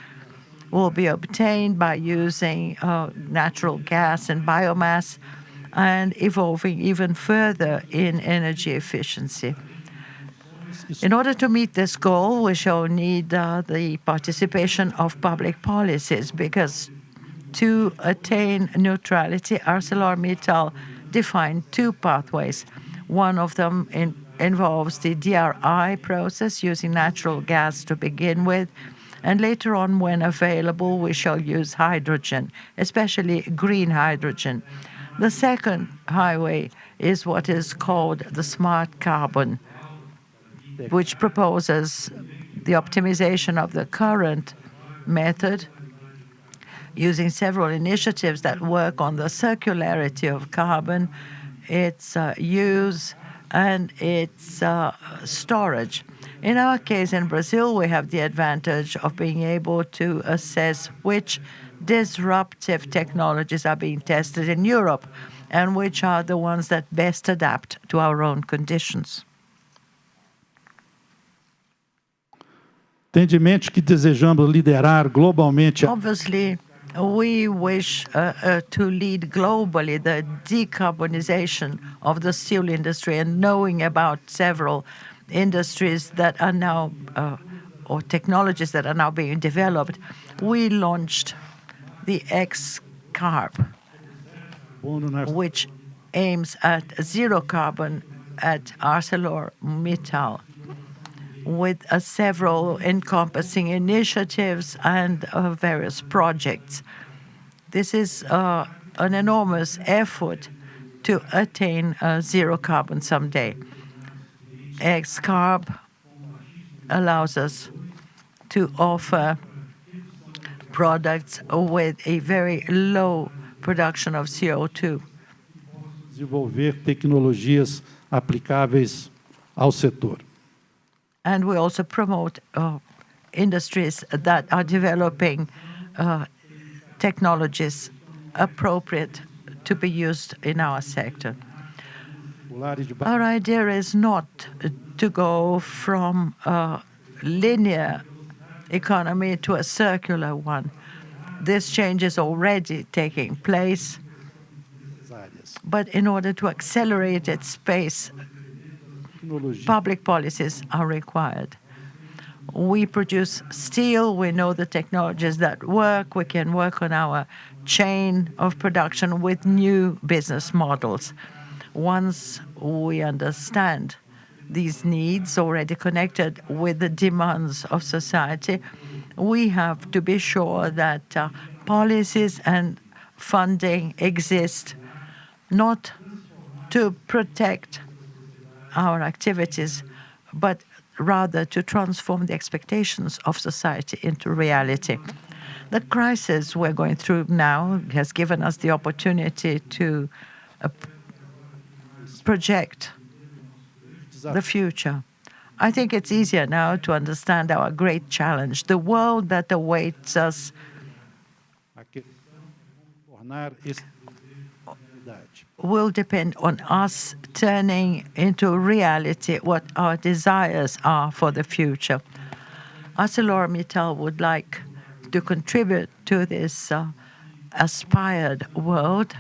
A: will be obtained by using natural gas and biomass and evolving even further in energy efficiency. In order to meet this goal, we shall need the participation of public policies, because to attain neutrality, ArcelorMittal defined two pathways. One of them involves the DRI process, using natural gas to begin with, and later on, when available, we shall use hydrogen, especially green hydrogen. The second highway is what is called the smart carbon, which proposes the optimization of the current method using several initiatives that work on the circularity of carbon, its use, and its storage. In our case in Brazil, we have the advantage of being able to assess which disruptive technologies are being tested in Europe and which are the ones that best adapt to our own conditions.
F: Tende em mente que desejamos liderar globalmente.
A: Obviously, We wish to lead globally the decarbonization of the steel industry, and knowing about several industries that are now, or technologies that are now being developed, we launched the X-Carb, which aims at zero carbon at ArcelorMittal, with several encompassing initiatives and various projects. This is an enormous effort to attain zero carbon someday. X-Carb allows us to offer products with a very low production of CO2.
F: Desenvolver tecnologias aplicáveis ao setor.
A: And we also promote industries that are developing technologies appropriate to be used in our sector. Our idea is not to go from a linear economy to a circular one. This change is already taking place, but in order to accelerate its pace, public policies are required. We produce steel, we know the technologies that work, we can work on our chain of production with new business models. Once we understand these needs already connected with the demands of society, we have to be sure that policies and funding exist not to protect our activities, but rather to transform the expectations of society into reality. The crisis we're going through now has given us the opportunity to project the future. I think it's easier now to understand our great challenge, the world that awaits us. Will depend on us turning into reality what our desires are for the future. ArcelorMittal would like to contribute to this aspired world,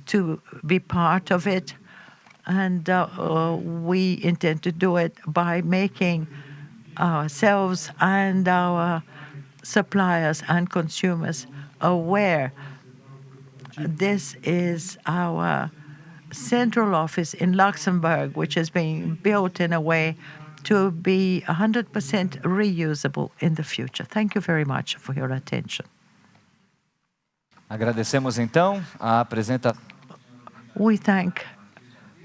A: to be part of it, and we intend to do it by making ourselves and our suppliers and consumers aware. This is our central office in Luxembourg, which is being built in a way to be 100% reusable in the future. Thank you very much for your attention.
D: Agradecemos então a apresentação.
A: We thank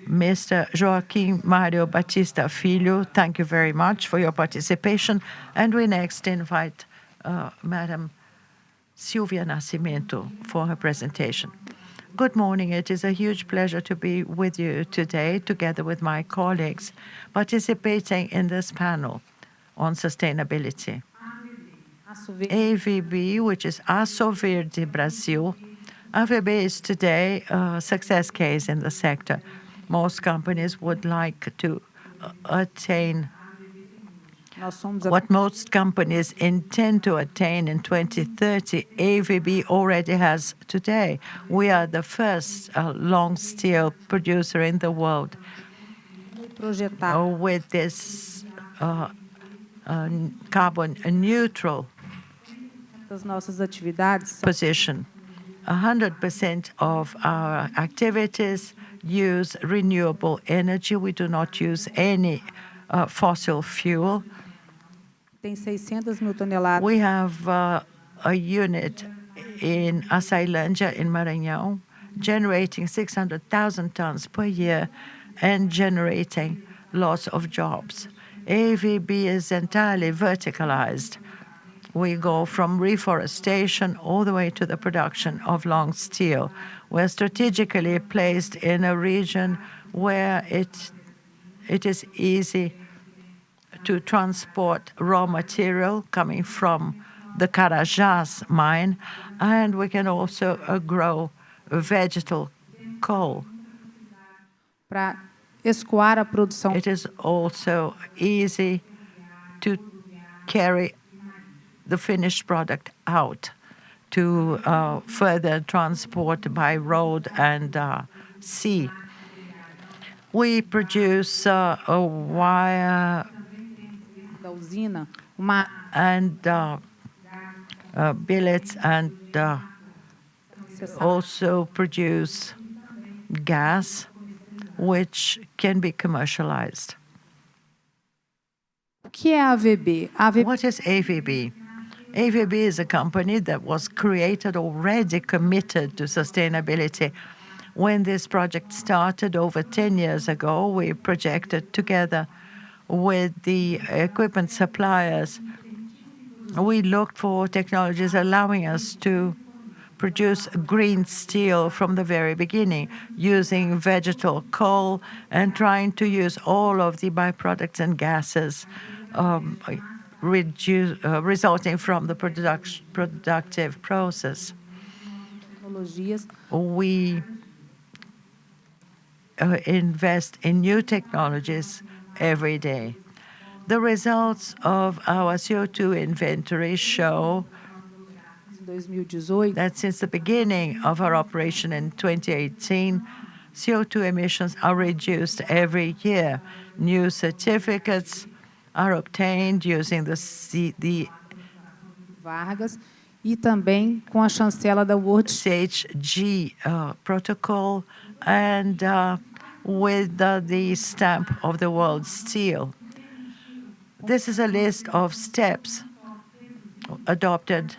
A: Mr. Joaquim Mário Baptista Filho. Thank you very much for your participation. And we next invite Madam Silvia Nascimento for her presentation. Good morning. It is a huge pleasure to be with you today, together with my colleagues, participating in this panel on sustainability. AVB, which is Verde Brasil. AVB is today a success case in the sector. Most companies would like to attain what most companies intend to attain in 2030, AVB already has today. We are the first long steel producer in the world with this carbon neutral position. 100% of our activities use renewable energy. We do not use any fossil fuel. We have a unit in Açailândia in Maranhão, generating 600,000 tons per year and generating lots of jobs. AVB is entirely verticalized. We go from reforestation all the way to the production of long steel. We're strategically placed in a region where it is easy to transport raw material coming from the Carajás mine, and we can also grow vegetal coal. It is also easy to carry the finished product out to further transport by road and sea. We produce wire
G: da usina,
A: and billets and also produce gas, which can be commercialized.
G: O que é a AVB?
A: What is AVB? AVB is a company that was created already committed to sustainability. When this project started over 10 years ago, we projected together with the equipment suppliers. We looked for technologies allowing us to produce green steel from the very beginning, using vegetal coal and trying to use all of the byproducts and gases resulting from the productive process. We invest in new technologies every day. The results of our CO2 inventory show that since the beginning of our operation in 2018, CO2 emissions are reduced every year. New certificates are obtained using the
G: Vargas e também com a chancela da World
A: Ghg protocol and with the stamp of the World Steel. This is a list of steps adopted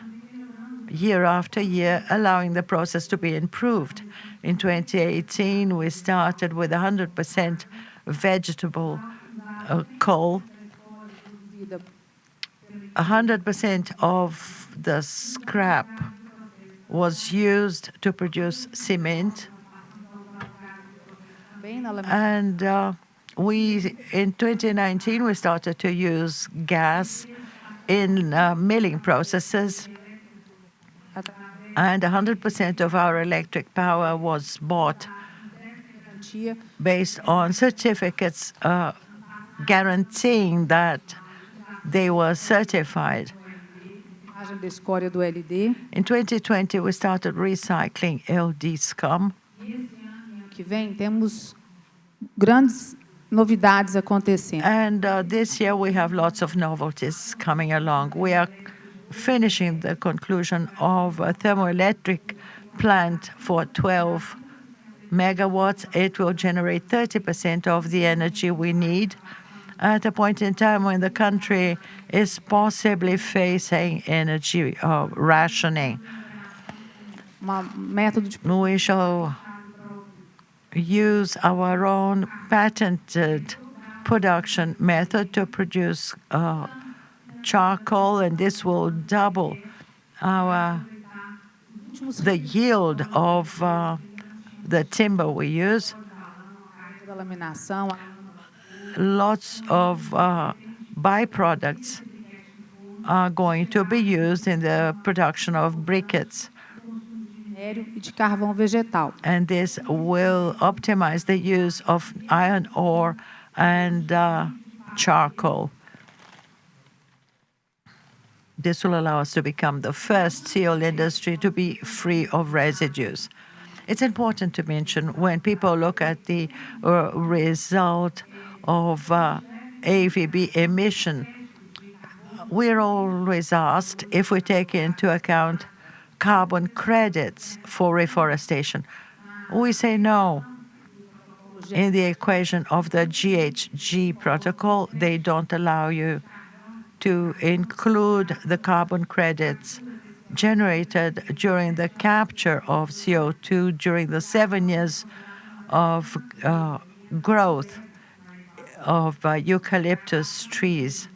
A: year after year, allowing the process to be improved. In 2018, we started with 100% vegetable coal. 100% of the scrap was used to produce cement. And in 2019, we started to use gas in milling processes. And 100% of our electric power was bought based on certificates guaranteeing that they were certified. In 2020, we started recycling LD scum.
G: Que vem, temos grandes novidades acontecendo.
A: And this year we have lots of novelties coming along. We are finishing the conclusion of a thermoelectric plant for 12 megawatts. It will generate 30% of the energy we need at a point in time when the country is possibly facing energy rationing. We shall use our own patented production method to produce charcoal, and this will double the yield of the timber we use. Lots of byproducts are going to be used in the production of briquettes. And this will optimize the use of iron ore and charcoal. This will allow us to become the first steel industry to be free of residues. It's important to mention when people look at the result of AVB emission, we're always asked if we take into account carbon credits for reforestation. We say no. In the equation of the GHG protocol, they don't allow you to include the carbon credits generated during the capture of CO2 during the 7 years of growth of eucalyptus trees.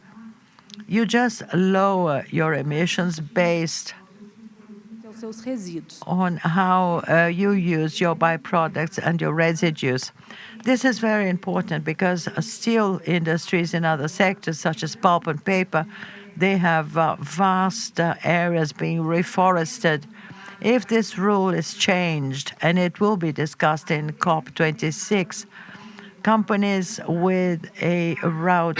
A: You just lower your emissions based on how you use your byproducts and your residues. This is very important because steel industries in other sectors, such as pulp and paper, they have vast areas being reforested. If this rule is changed, and it will be discussed in COP26, companies with a route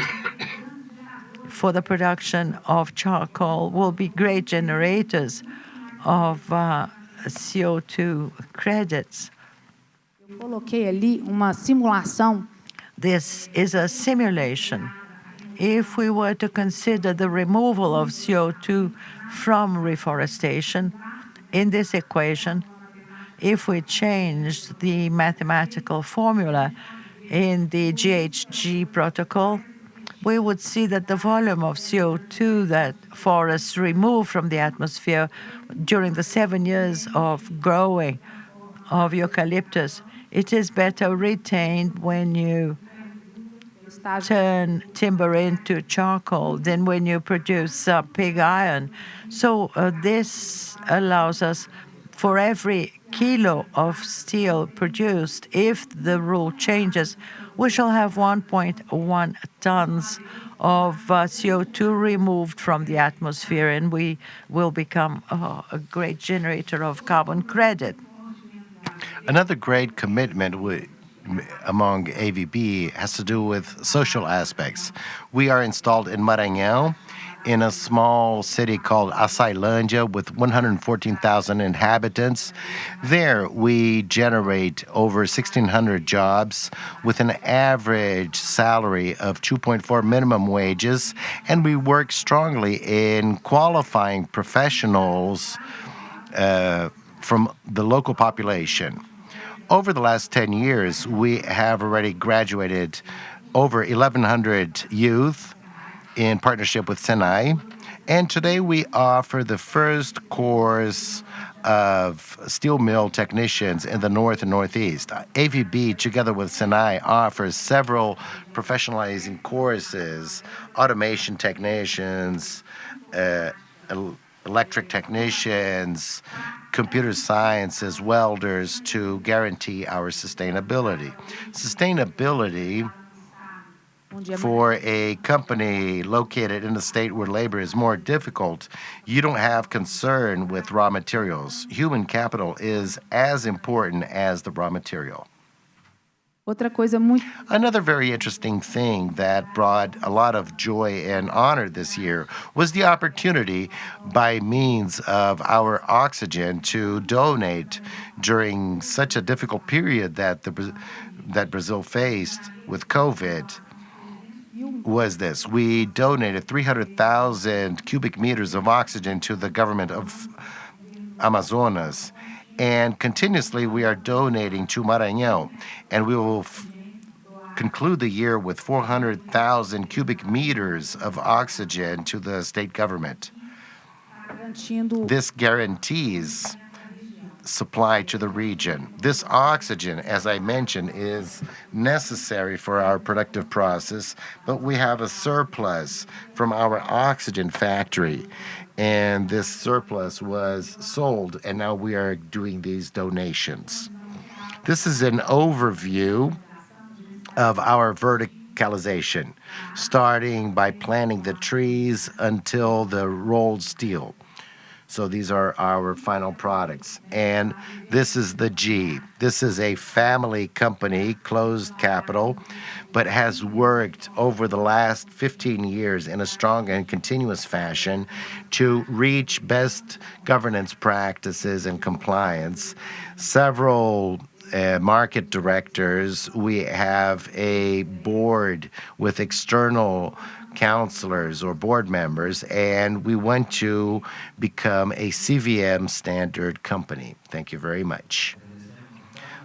A: for the production of charcoal will be great generators of CO2 credits.
G: Eu coloquei ali uma simulação.
A: This is a simulation. If we were to consider the removal of CO2 from reforestation in this equation, if we changed the mathematical formula in the GHG protocol, we would see that the volume of CO2 that forests remove from the atmosphere during the 7 years of growing of eucalyptus, it is better retained when you turn timber into charcoal than when you produce pig iron. So this allows us, for every kilo of steel produced, if the rule changes, we shall have 1.1 tons of CO2 removed from the atmosphere, and we will become a great generator of carbon credit.
C: Another great commitment among AVB has to do with social aspects. We are installed in Maranhão, in a small city called Açailândia with 114,000 inhabitants. There, we generate over 1,600 jobs with an average salary of 2.4 minimum wages, and we work strongly in qualifying professionals from the local population. Over the last 10 years, we have already graduated over 1,100 youth in partnership with Senai. And today we offer the first course of steel mill technicians in the North and Northeast. AVB, together with Senai, offers several professionalizing courses, automation technicians, electric technicians, computer sciences, welders, to guarantee our sustainability. Sustainability for a company located in a state where labor is more difficult, you don't have concern with raw materials. Human capital is as important as the raw material. Another very interesting thing that brought a lot of joy and honor this year was the opportunity, by means of our oxygen, to donate during such a difficult period that Brazil faced with COVID. Was this. We donated 300,000 cubic meters of oxygen to the government of Amazonas, and continuously we are donating to Maranhão, and we will conclude the year with 400,000 cubic meters of oxygen to the state government. This guarantees supply to the region. This oxygen, as I mentioned, is necessary for our productive process, but we have a surplus from our oxygen factory, and this surplus was sold, and now we are doing these donations. This is an overview of our verticalization, starting by planting the trees until the rolled steel. So these are our final products. And this is the G. This is a family company, closed capital, but has worked over the last 15 years in a strong and continuous fashion to reach best governance practices and compliance. Several market directors. We have a board with external counselors or board members, and we want to become a CVM standard company. Thank you very much.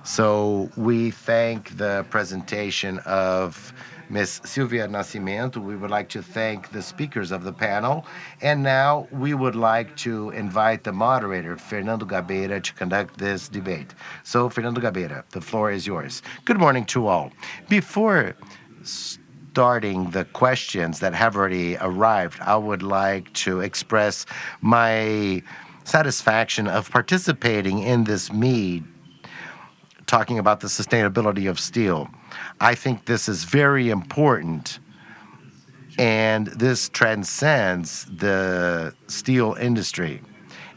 C: So we thank the presentation of Ms. Silvia Nascimento. We would like to thank the speakers of the panel. And now we would like to invite the moderator, Fernando Gabeira, to conduct this debate. So, Fernando Gabeira, the floor is yours. Good morning to all. Before starting the questions that have already arrived, I would like to express my satisfaction of participating in this meet talking about the sustainability of steel. I think this is very important, and this transcends the steel industry.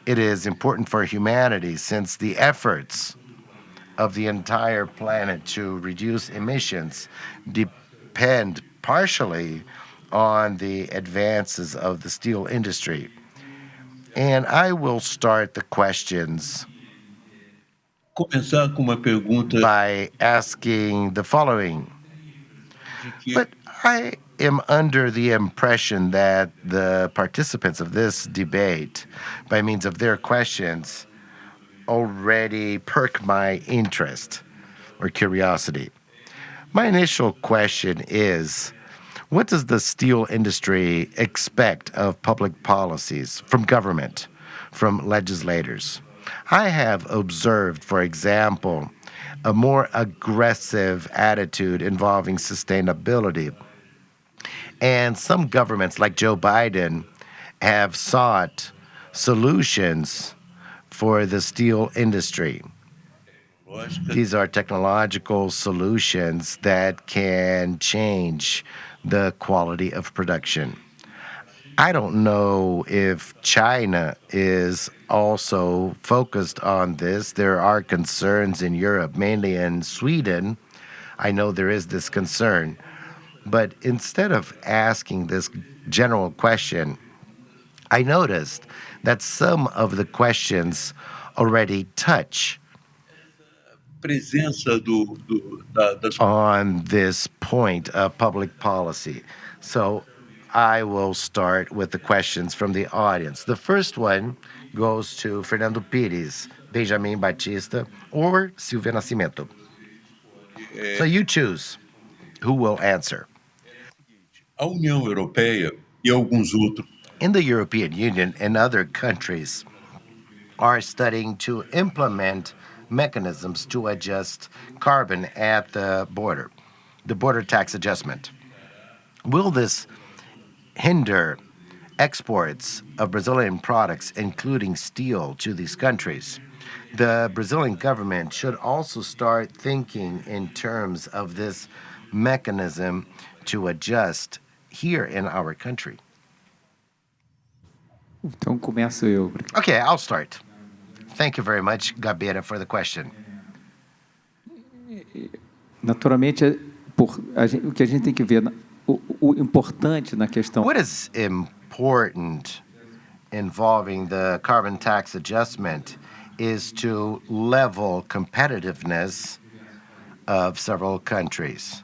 C: It is important for humanity since the efforts of the entire planet to reduce emissions depend partially on the advances of the steel industry. And I will start the questions
H: Começar com uma pergunta
C: by asking the following.
H: de que
C: But I am under the impression that the participants of this debate, by means of their questions, already perk my interest or curiosity. My initial question is, what does the steel industry expect of public policies from government, from legislators? I have observed, for example, a more aggressive attitude involving sustainability. And some governments, like Joe Biden, have sought solutions for the steel industry.
H: lógica
C: These are technological solutions that can change the quality of production. I don't know if China is also focused on this. There are concerns in Europe, mainly in Sweden. I know there is this concern. But instead of asking this general question, I noticed that some of the questions already touch
H: presença das
C: on this point of public policy. So I will start with the questions from the audience. The first one goes to Fernando Pires, Benjamin Baptista, or Silvia Nascimento. So you choose who will answer.
H: a União Europeia e alguns outros
C: In the European Union and other countries are studying to implement mechanisms to adjust carbon at the border tax adjustment. Will this hinder exports of Brazilian products, including steel, to these countries? The Brazilian government should also start thinking in terms of this mechanism to adjust here in our country.
B: Então começo eu.
C: Okay, I'll start. Thank you very much, Gabeira, for the question.
B: Naturalmente, o que a gente tem que ver, o importante na questão.
C: What is important involving the carbon tax adjustment is to level competitiveness of several countries.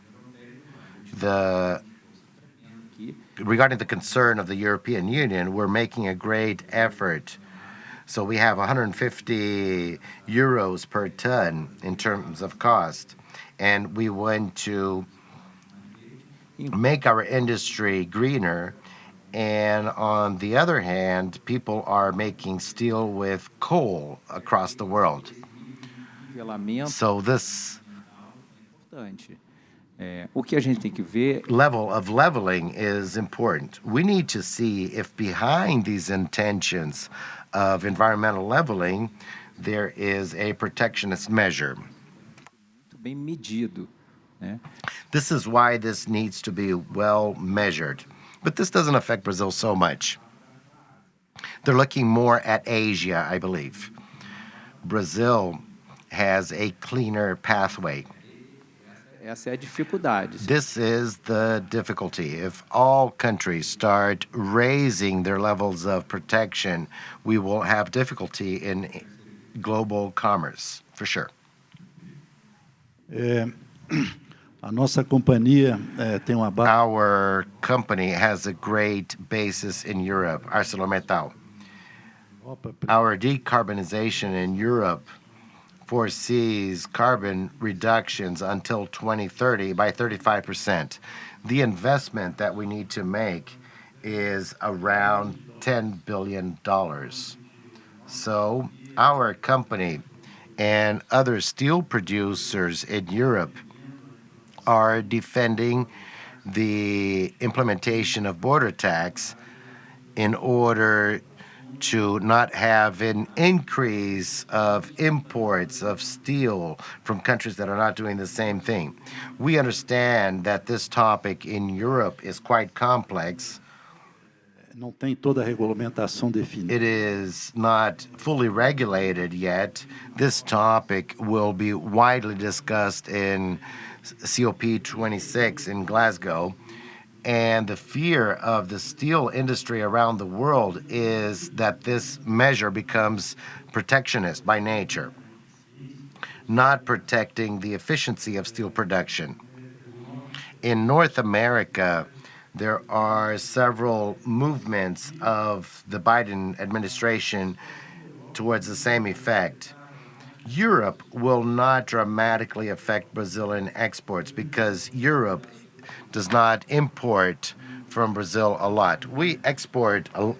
C: Regarding the concern of the European Union, we're making a great effort. So we have 150 euros per ton in terms of cost, and we want to make our industry greener. And on the other hand, people are making steel with coal across the world. So this
B: O que a gente tem que ver
C: level of leveling is important. We need to see if behind these intentions of environmental leveling, there is a protectionist measure.
B: bem medido, né?
C: This is why this needs to be well measured. But this doesn't affect Brazil so much. They're looking more at Asia, I believe. Brazil has a cleaner pathway.
B: Essa é a dificuldade.
C: This is the difficulty. If all countries start raising their levels of protection, we will have difficulty in global commerce, for sure.
F: A nossa companhia tem uma base.
C: Our company has a great basis in Europe, ArcelorMittal. Our decarbonization in Europe foresees carbon reductions until 2030 by 35%. The investment that we need to make is around $10 billion. So our company and other steel producers in Europe are defending the implementation of border tax in order to not have an increase of imports of steel from countries that are not doing the same thing. We understand that this topic in Europe is quite complex.
F: Não tem toda a regulamentação definida.
C: It is not fully regulated yet. This topic will be widely discussed in COP26 in Glasgow. And the fear of the steel industry around the world is that this measure becomes protectionist by nature, not protecting the efficiency of steel production. In North America, there are several movements of the Biden administration towards the same effect. Europe will not dramatically affect Brazilian exports because Europe does not import from Brazil a lot. We export a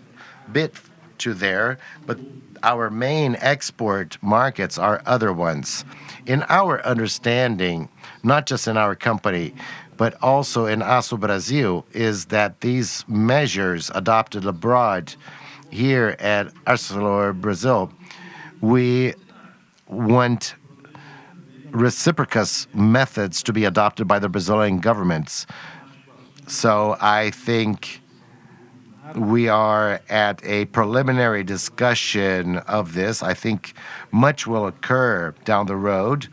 C: bit to there, but our main export markets are other ones. In our understanding, not just in our company, but also in Aços Brasil, is that these measures adopted abroad here at ArcelorMittal, we want reciprocous methods to be adopted by the Brazilian governments. So I think we are at a preliminary discussion of this. I think much will occur down the road,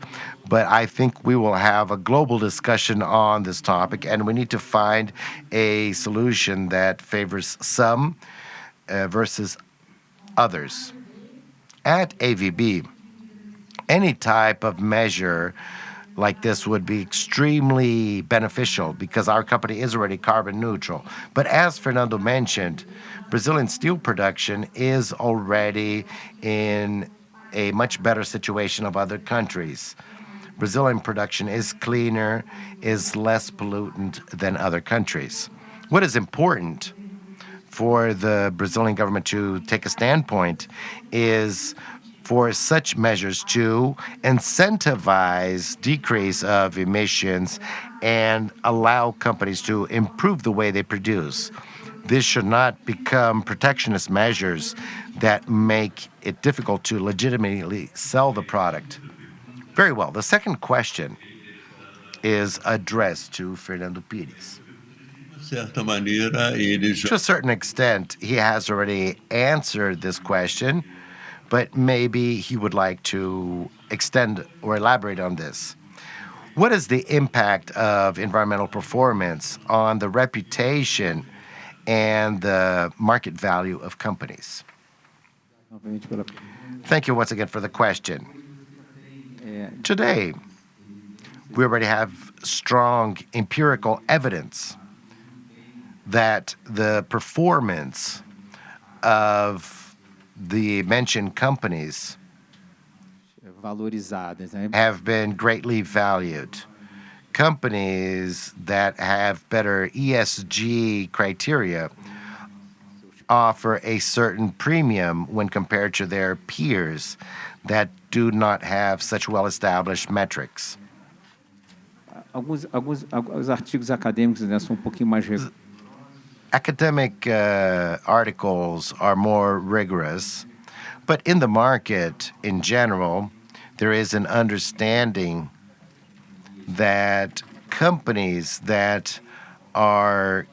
C: but I think we will have a global discussion on this topic, and we need to find a solution that favors some versus others. At AVB, any type of measure like this would be extremely beneficial because our company is already carbon neutral. But as Fernando mentioned, Brazilian steel production is already in a much better situation of other countries. Brazilian production is cleaner, is less pollutant than other countries. What is important for the Brazilian government to take a standpoint is for such measures to incentivize decrease of emissions and allow companies to improve the way they produce. This should not become protectionist measures that make it difficult to legitimately sell the product. Very well. The second question is addressed to Fernando Pires. To a certain extent, he has already answered this question, but maybe he would like to extend or elaborate on this. What is the impact of environmental performance on the reputation and the market value of companies? Thank you once again for the question. Today, we already have strong empirical evidence that the performance of the mentioned companies have been greatly valued. Companies that have better ESG criteria offer a certain premium when compared to their peers that do not have such well-established metrics.
B: Alguns artigos acadêmicos são pouquinho mais
C: Academic articles are more rigorous, but in the market in general, there is an understanding that companies that are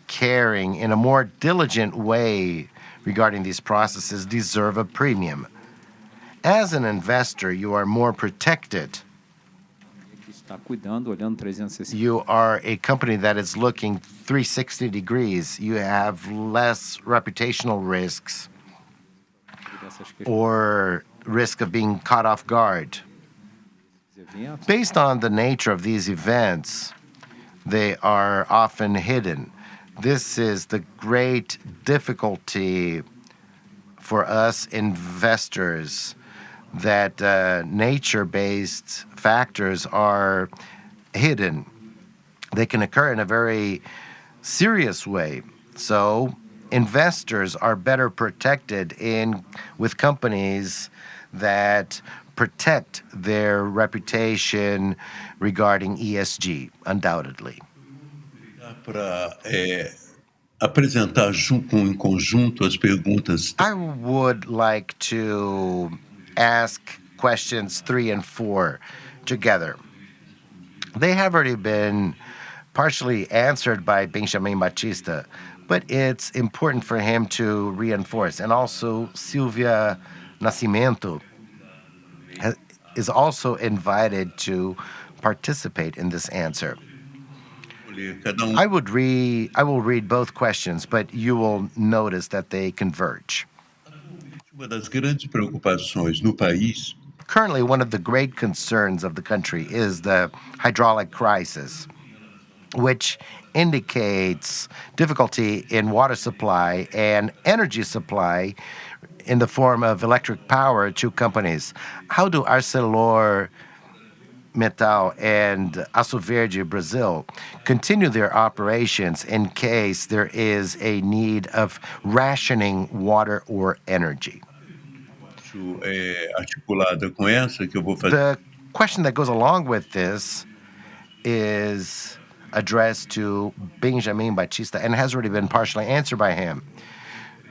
C: caring in a more diligent way regarding these processes deserve a premium. As an investor, you are more protected. You are a company that is looking 360 degrees. You have less reputational risks or risk of being caught off guard. Based on the nature of these events, they are often hidden. This is the great difficulty for us investors, that nature-based factors are hidden. They can occur in a very serious way. So investors are better protected with companies that protect their reputation regarding ESG, undoubtedly.
H: Apresentar em conjunto as perguntas.
C: I would like to ask questions 3 and 4 together. They have already been partially answered by Benjamin Baptista, but it's important for him to reinforce. And also Silvia Nascimento is also invited to participate in this answer.
H: ler cada um.
C: I will read both questions, but you will notice that they converge.
H: Uma das grandes preocupações no país
C: Currently, one of the great concerns of the country is the hydraulic crisis, which indicates difficulty in water supply and energy supply in the form of electric power to companies. How do ArcelorMittal and Verde Brazil continue their operations in case there is a need of rationing water or energy?
H: articulada com essa que eu vou fazer.
C: The question that goes along with this is addressed to Benjamin Baptista and has already been partially answered by him.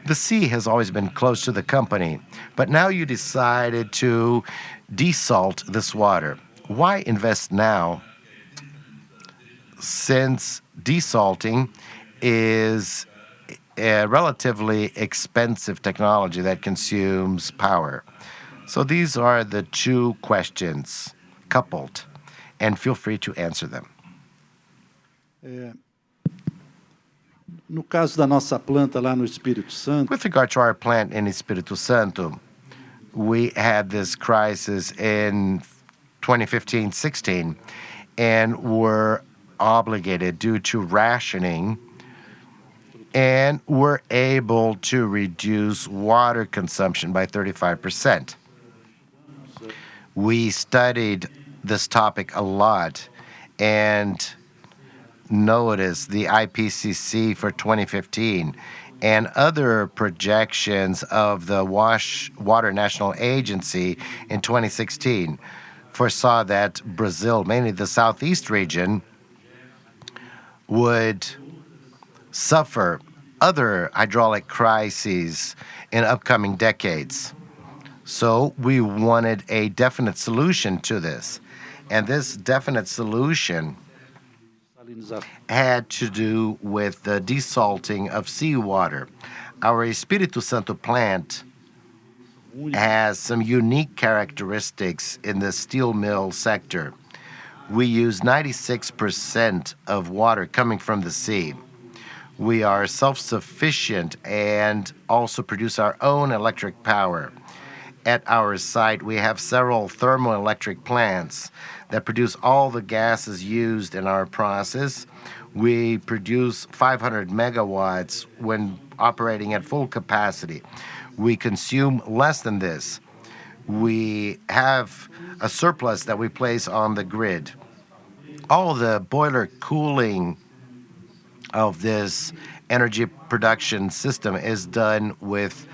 C: The sea has always been close to the company, but now you decided to desalt this water. Why invest now, since desalting is a relatively expensive technology that consumes power? So these are the two questions coupled, and feel free to answer them.
F: No caso da nossa planta lá no Espírito Santo,
C: With regard to our plant in Espírito Santo, we had this crisis in 2015-16 and were obligated due to rationing and were able to reduce water consumption by 35%. We studied this topic a lot and noticed the IPCC for 2015 and other projections of the Water National Agency in 2016 foresaw that Brazil, mainly the southeast region, would suffer other hydraulic crises in upcoming decades. So we wanted a definite solution to this. And this definite solution had to do with the desalting of seawater. Our Espírito Santo plant has some unique characteristics in the steel mill sector. We use 96% of water coming from the sea. We are self-sufficient and also produce our own electric power. At our site, we have several thermoelectric plants that produce all the gases used in our process. We produce 500 megawatts when operating at full capacity. We consume less than this. We have a surplus that we place on the grid. All the boiler cooling of this energy production system is done with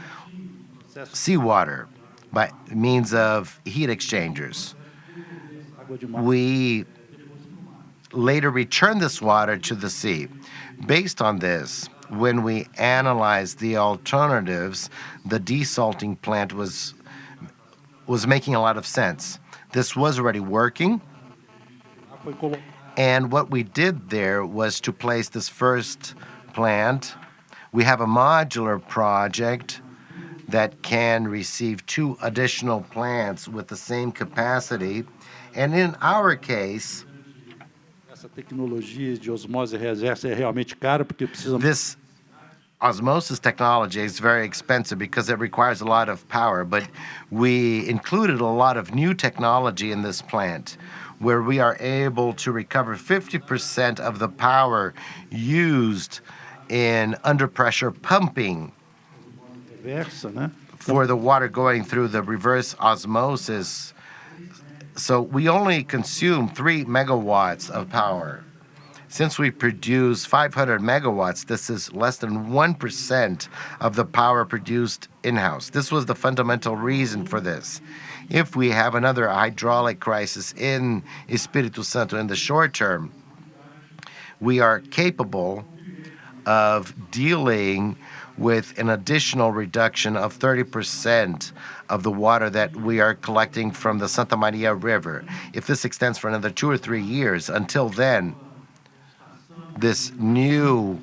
C: seawater by means of heat exchangers. We later return this water to the sea. Based on this, when we analyzed the alternatives, the desalting plant was making a lot of sense. This was already working, and what we did there was to place this first plant. We have a modular project that can receive 2 additional plants with the same capacity. And in our case,
F: essa tecnologia de osmose reversa é realmente cara porque precisa.
C: This osmosis technology is very expensive because it requires a lot of power, but we included a lot of new technology in this plant where we are able to recover 50% of the power used in under pressure pumping for the water going through the reverse osmosis. So we only consume 3 megawatts of power. Since we produce 500 megawatts, this is less than 1% of the power produced in-house. This was the fundamental reason for this. If we have another hydraulic crisis in Espírito Santo in the short term, we are capable of dealing with an additional reduction of 30% of the water that we are collecting from the Santa Maria River. If this extends for another 2 or 3 years, until then, this new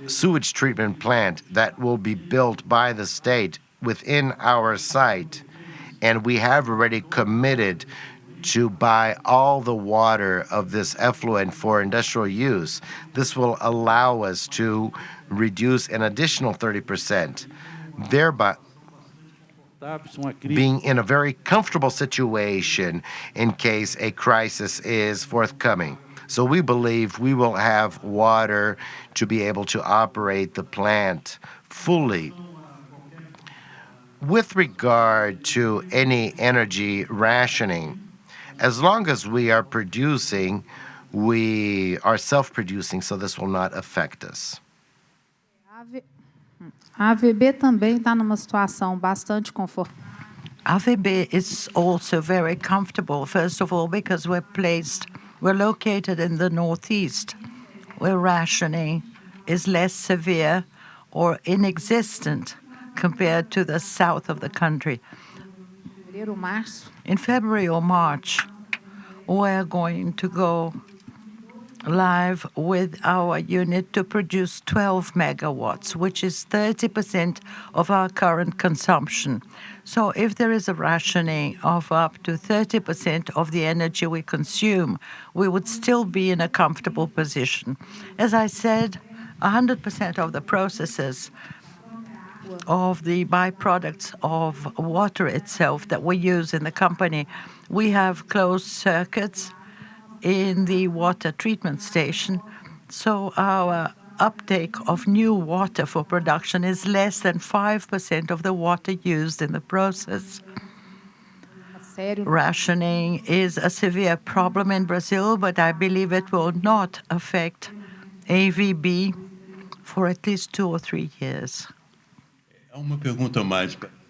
C: sewage treatment plant that will be built by the state within our site, and we have already committed to buy all the water of this effluent for industrial use. This will allow us to reduce an additional 30%, thereby being in a very comfortable situation in case a crisis is forthcoming. So we believe we will have water to be able to operate the plant fully. With regard to any energy rationing, as long as we are producing, we are self-producing, so this will not affect us.
G: A AVB também está numa situação bastante confortável.
A: AVB is also very comfortable, first of all, because we're located in the northeast, where rationing is less severe or inexistent compared to the south of the country. In February or March, we're going to go live with our unit to produce 12 megawatts, which is 30% of our current consumption. So if there is a rationing of up to 30% of the energy we consume, we would still be in a comfortable position. As I said, 100% of the processes of the byproducts of water itself that we use in the company, we have closed circuits in the water treatment station, so our uptake of new water for production is less than 5% of the water used in the process. Rationing is a severe problem in Brazil, but I believe it will not affect AVB for at least 2 or 3 years.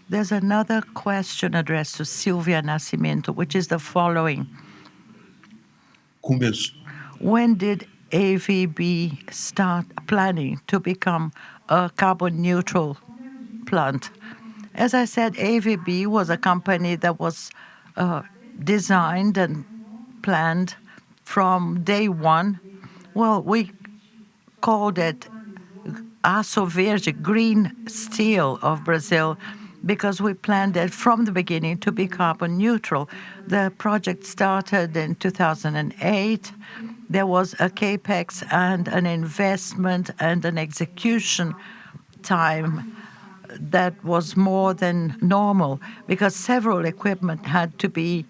A: There's another question addressed to Silvia Nascimento, which is the following. When did AVB start planning to become a carbon neutral plant? As I said, AVB was a company that was designed and planned from day one. Well, we called it Aço Verde, green steel of Brazil, because we planned it from the beginning to be carbon neutral. The project started in 2008. There was a capex and an investment and an execution time that was more than normal because several equipment had to be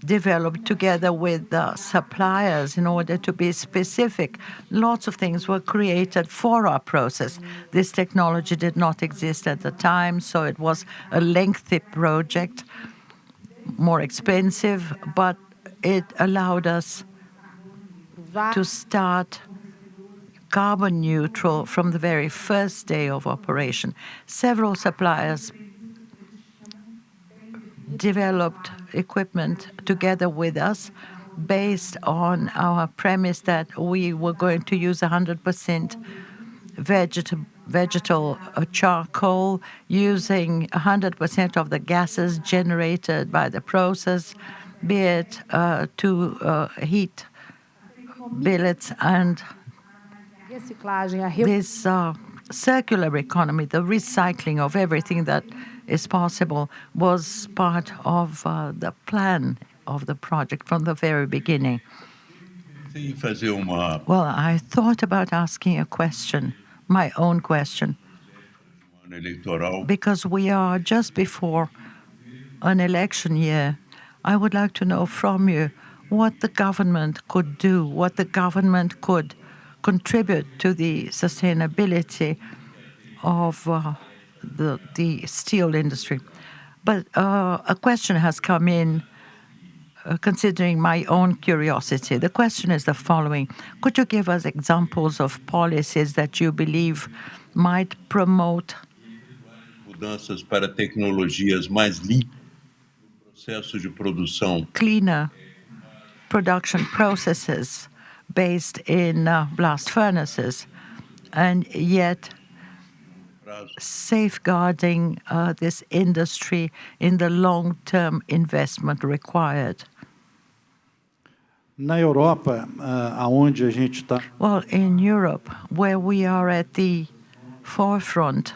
A: developed together with the suppliers in order to be specific. Lots of things were created for our process. This technology did not exist at the time, so it was a lengthy project, more expensive, but it allowed us to start carbon neutral from the very first day of operation. Several suppliers developed equipment together with us based on our premise that we were going to use 100% vegetal charcoal, using 100% of the gases generated by the process, be it to heat billets, and this circular economy, the recycling of everything that is possible, was part of the plan of the project from the very beginning. Well, I thought about asking a question, my own question, because we are just before an election year. I would like to know from you what the government could do, what the government could contribute to the sustainability of the steel industry. But a question has come in considering my own curiosity. The question is the following. Could you give us examples of policies that you believe might promote
H: mudanças para tecnologias mais limpas no processo de produção,
A: cleaner production processes based in blast furnaces, and yet safeguarding this industry in the long-term investment required?
F: Na Europa, aonde a gente está.
A: Well, in Europe, where we are at the forefront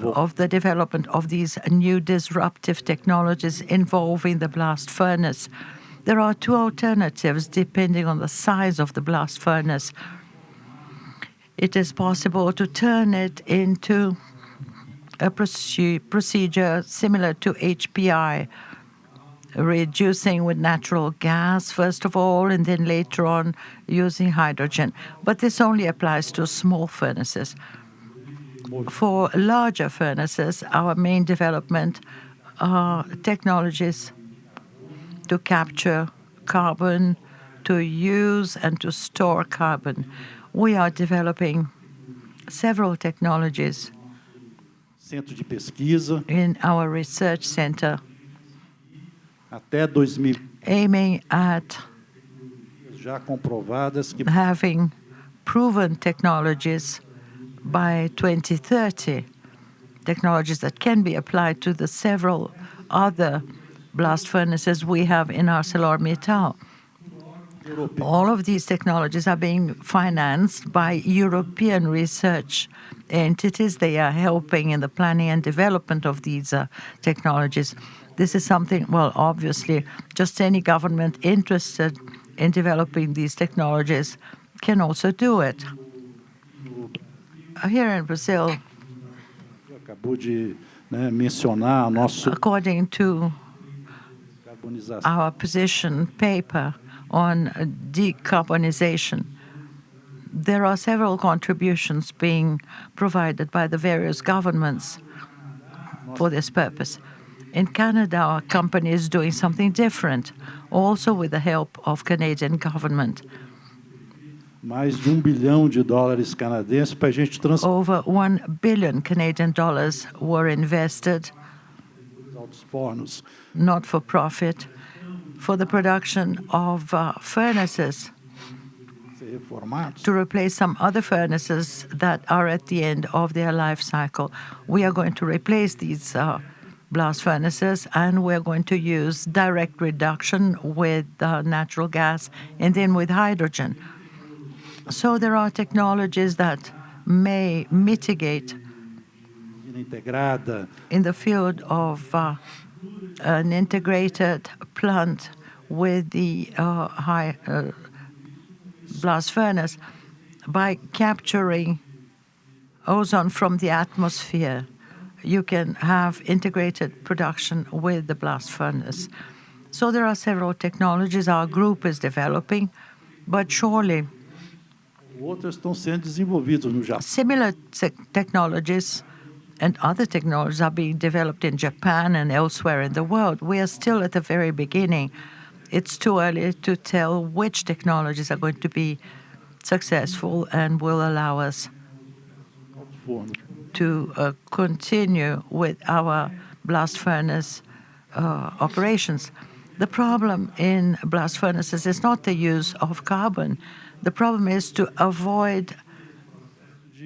A: of the development of these new disruptive technologies involving the blast furnace. There are two alternatives depending on the size of the blast furnace. It is possible to turn it into a procedure similar to HPI, reducing with natural gas, first of all, and then later on using hydrogen. But this only applies to small furnaces. For larger furnaces, our main development are technologies to capture carbon, to use and to store carbon. We are developing several technologies
F: Centro de pesquisa,
A: in our research center,
F: até 2000,
A: aiming at
F: já comprovadas que
A: having proven technologies by 2030, technologies that can be applied to the several other blast furnaces we have in ArcelorMittal. All of these technologies are being financed by European research entities. They are helping in the planning and development of these technologies. This is something, well, obviously, just any government interested in developing these technologies can also do it. Here in Brazil,
F: acabou de mencionar nosso
A: according to
F: decarbonização.
A: our position paper on decarbonization, there are several contributions being provided by the various governments for this purpose. In Canada, our company is doing something different, also with the help of Canadian government.
F: Mais de bilhão de dólares canadenses para a gente transformar
A: Over 1 billion Canadian dollars were invested,
F: os fornos.
A: not for profit, for the production of furnaces
F: Ser reformados.
A: to replace some other furnaces that are at the end of their life cycle. We are going to replace these blast furnaces, and we're going to use direct reduction with natural gas and then with hydrogen. So there are technologies that may mitigate
F: Integrada,
A: in the field of an integrated plant with the high blast furnace by capturing ozone from the atmosphere. You can have integrated production with the blast furnace. So there are several technologies our group is developing, but surely
F: outras estão sendo desenvolvidas no Japão.
A: similar technologies and other technologies are being developed in Japan and elsewhere in the world. We are still at the very beginning. It's too early to tell which technologies are going to be successful and will allow us to continue with our blast furnace operations. The problem in blast furnaces is not the use of carbon. The problem is to avoid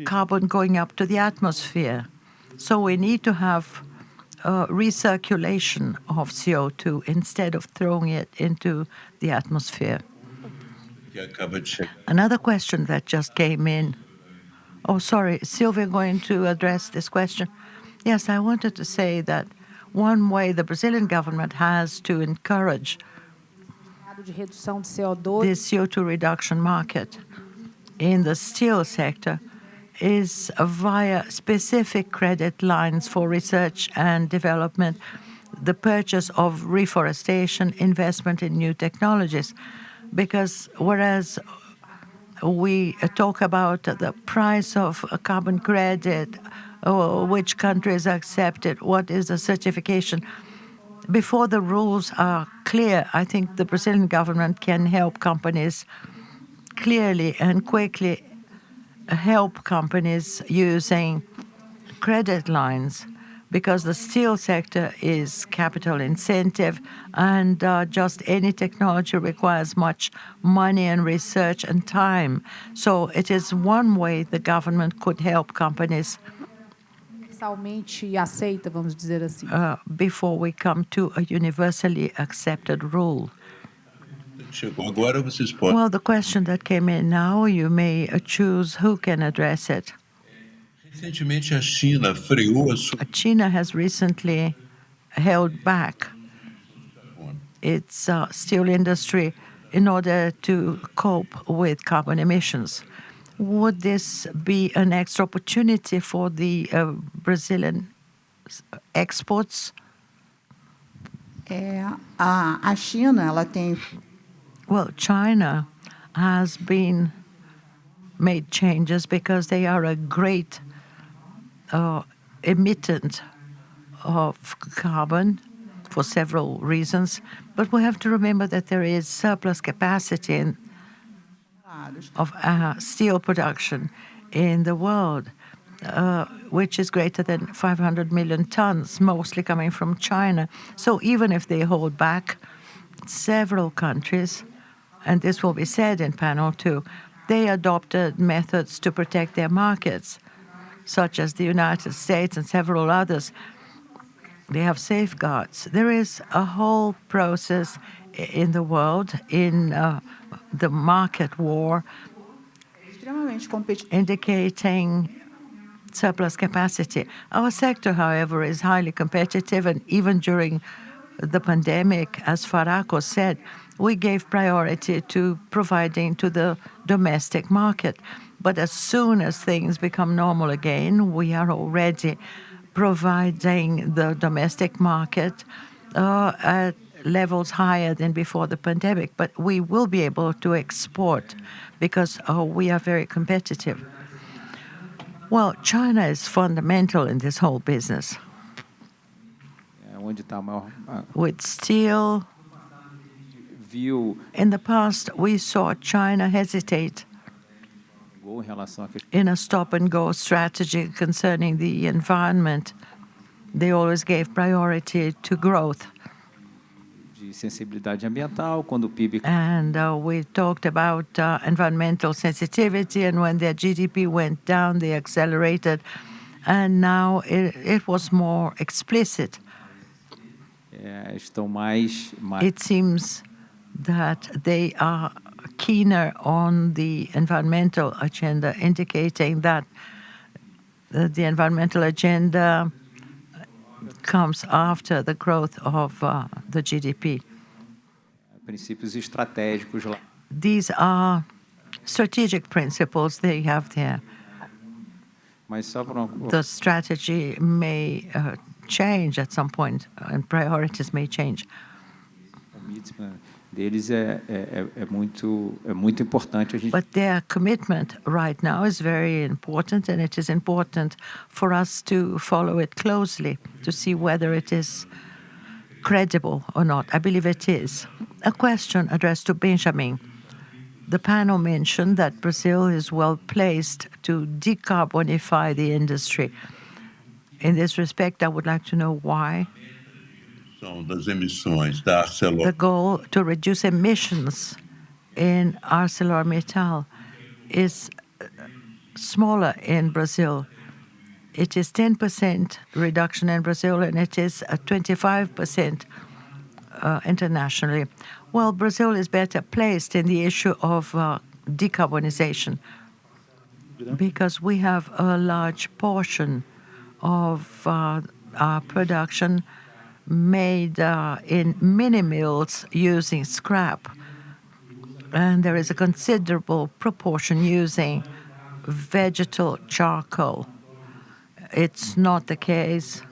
A: carbon going up to the atmosphere. So we need to have recirculation of CO2 instead of throwing it into the atmosphere.
H: Que acaba de chegar.
A: Another question that just came in. Oh, sorry, Silvia going to address this question? Yes, I wanted to say that one way the Brazilian government has to encourage
G: de redução de CO2
A: the CO2 reduction market in the steel sector is via specific credit lines for research and development, the purchase of reforestation, investment in new technologies. Because whereas we talk about the price of a carbon credit, or which countries accept it, what is the certification, before the rules are clear, I think the Brazilian government can help companies clearly and quickly help companies using credit lines, because the steel sector is capital incentive, and just any technology requires much money and research and time. So it is one way the government could help companies
G: universalmente aceita, vamos dizer assim.
A: before we come to a universally accepted rule.
H: Chegou agora, vocês podem.
A: Well, the question that came in now, you may choose who can address it.
H: Recentemente, a China freou a sua
A: China has recently held back its steel industry in order to cope with carbon emissions. Would this be an extra opportunity for the Brazilian exports?
E: A China, ela tem
A: Well, China has been made changes because they are a great emittant of carbon for several reasons. But we have to remember that there is surplus capacity of steel production in the world, which is greater than 500 million tons, mostly coming from China. So even if they hold back, several countries, and this will be said in panel 2, they adopted methods to protect their markets, such as the United States and several others. They have safeguards. There is a whole process in the world, in the market war,
E: extremamente competitiva.
A: indicating surplus capacity. Our sector, however, is highly competitive, and even during the pandemic, as Faraco said, we gave priority to providing to the domestic market. But as soon as things become normal again, we are already providing the domestic market at levels higher than before the pandemic. But we will be able to export because we are very competitive. Well, China is fundamental in this whole business.
B: Onde está a maior
A: With steel,
B: viu
A: in the past, we saw China hesitate
B: em relação à questão
A: in a stop-and-go strategy concerning the environment. They always gave priority to growth.
B: de sensibilidade ambiental, quando o PIB
A: And we talked about environmental sensitivity, and when their GDP went down, they accelerated. And now it was more explicit.
B: estão mais
A: It seems that they are keener on the environmental agenda, indicating that the environmental agenda comes after the growth of the GDP.
B: princípios estratégicos lá.
A: These are strategic principles they have there.
B: Mas só para
A: The strategy may change at some point, and priorities may change.
B: commitment deles é muito importante a gente
A: But their commitment right now is very important, and it is important for us to follow it closely to see whether it is credible or not. I believe it is. A question addressed to Benjamin. The panel mentioned that Brazil is well placed to decarbonify the industry. In this respect, I would like to know why.
H: das emissões da
A: The goal to reduce emissions in ArcelorMittal is smaller in Brazil. It is 10% reduction in Brazil, and it is a 25% internationally. Well, Brazil is better placed in the issue of decarbonization because we have a large portion of our production made in mini mills using scrap. And there is a considerable proportion using vegetal charcoal. It's not the case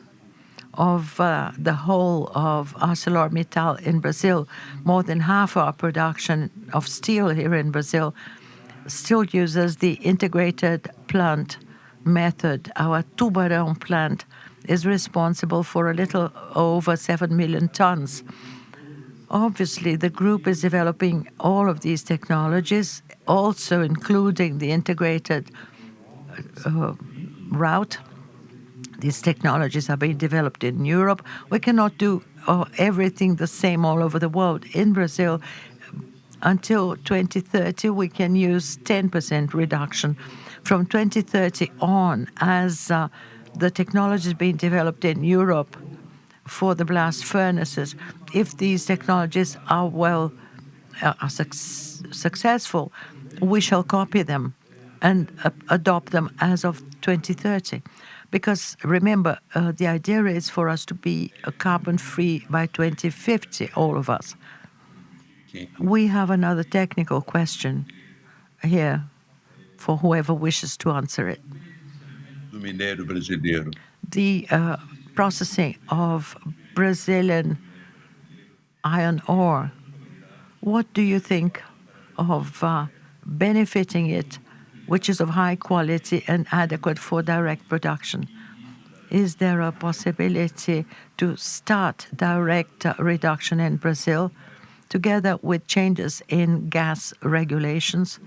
A: of the whole of ArcelorMittal in Brazil. More than half our production of steel here in Brazil still uses the integrated plant method. Our Tubarão plant is responsible for a little over 7 million tons. Obviously, the group is developing all of these technologies, also including the integrated route. These technologies are being developed in Europe. We cannot do everything the same all over the world. In Brazil, until 2030, we can use 10% reduction. From 2030 on, as the technology is being developed in Europe for the blast furnaces, if these technologies are successful, we shall copy them. and adopt them as of 2030. Because remember, the idea is for us to be carbon-free by 2050, all of us. We have another technical question here for whoever wishes to answer it.
H: Do minério brasileiro.
A: The processing of Brazilian iron ore, what do you think of benefiting it, which is of high quality and adequate for direct production? Is there a possibility to start direct reduction in Brazil together with changes in gas regulations?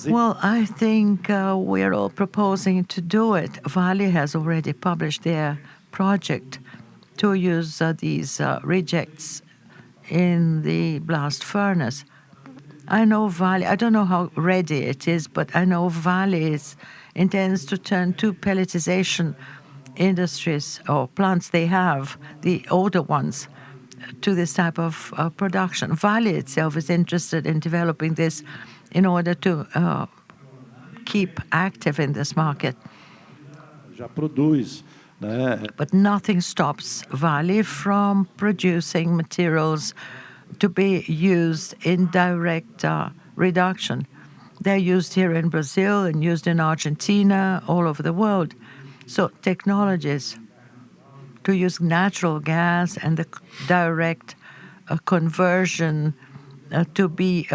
A: Well, I think we're all proposing to do it. Vale has already published their project to use these rejects in the blast furnace. I know Vale, I don't know how ready it is, but I know Vale intends to turn two pelletization industries or plants they have, the older ones, to this type of production. Vale itself is interested in developing this in order to keep active in this market.
F: Já produz, né?
A: But nothing stops Vale from producing materials to be used in direct reduction. They're used here in Brazil and used in Argentina, all over the world. So technologies to use natural gas and the direct conversion to be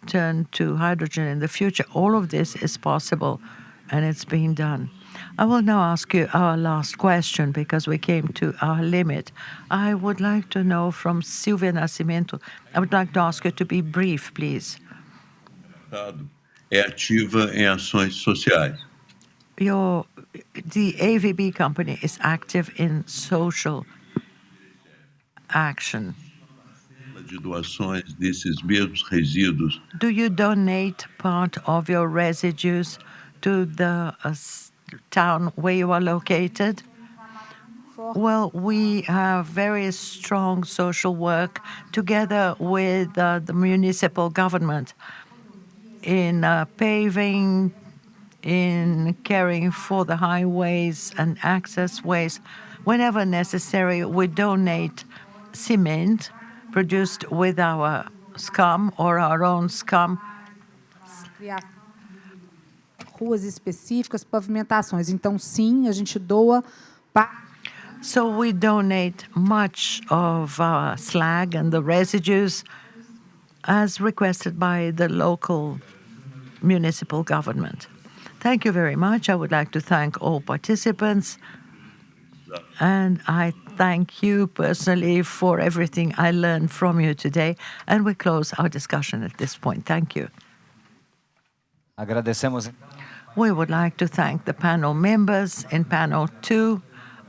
A: turned to hydrogen in the future, all of this is possible and it's being done. I will now ask you our last question because we came to our limit. I would like to know from Silvia Nascimento, I would like to ask you to be brief, please.
H: É ativa em ações sociais.
A: The AVB company is active in social action.
H: De doações desses mesmos resíduos.
A: Do you donate part of your residues to the town where you are located? Well, we have very strong social work together with the municipal government in paving, in caring for the highways and access ways. Whenever necessary, we donate cement produced with our scum or our own scum.
G: Ruas específicas, pavimentações. Então, sim, a gente doa para.
A: So we donate much of our slag and the residues as requested by the local municipal government. Thank you very much. I would like to thank all participants. And I thank you personally for everything I learned from you today. And we close our discussion at this point. Thank you.
D: Agradecemos.
A: We would like to thank the panel members in panel 2.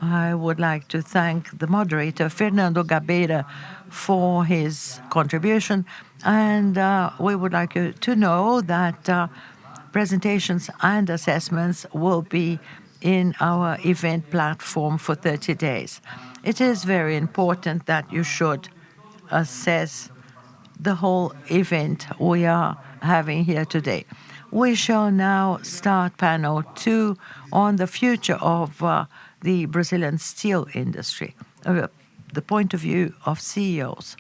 A: I would like to thank the moderator, Fernando Gabeira, for his contribution. And we would like you to know that presentations and assessments will be in our event platform for 30 days. It is very important that you should assess the whole event we are having here today. We shall now start panel 2 on the future of the Brazilian steel industry, the point of view of CEOs.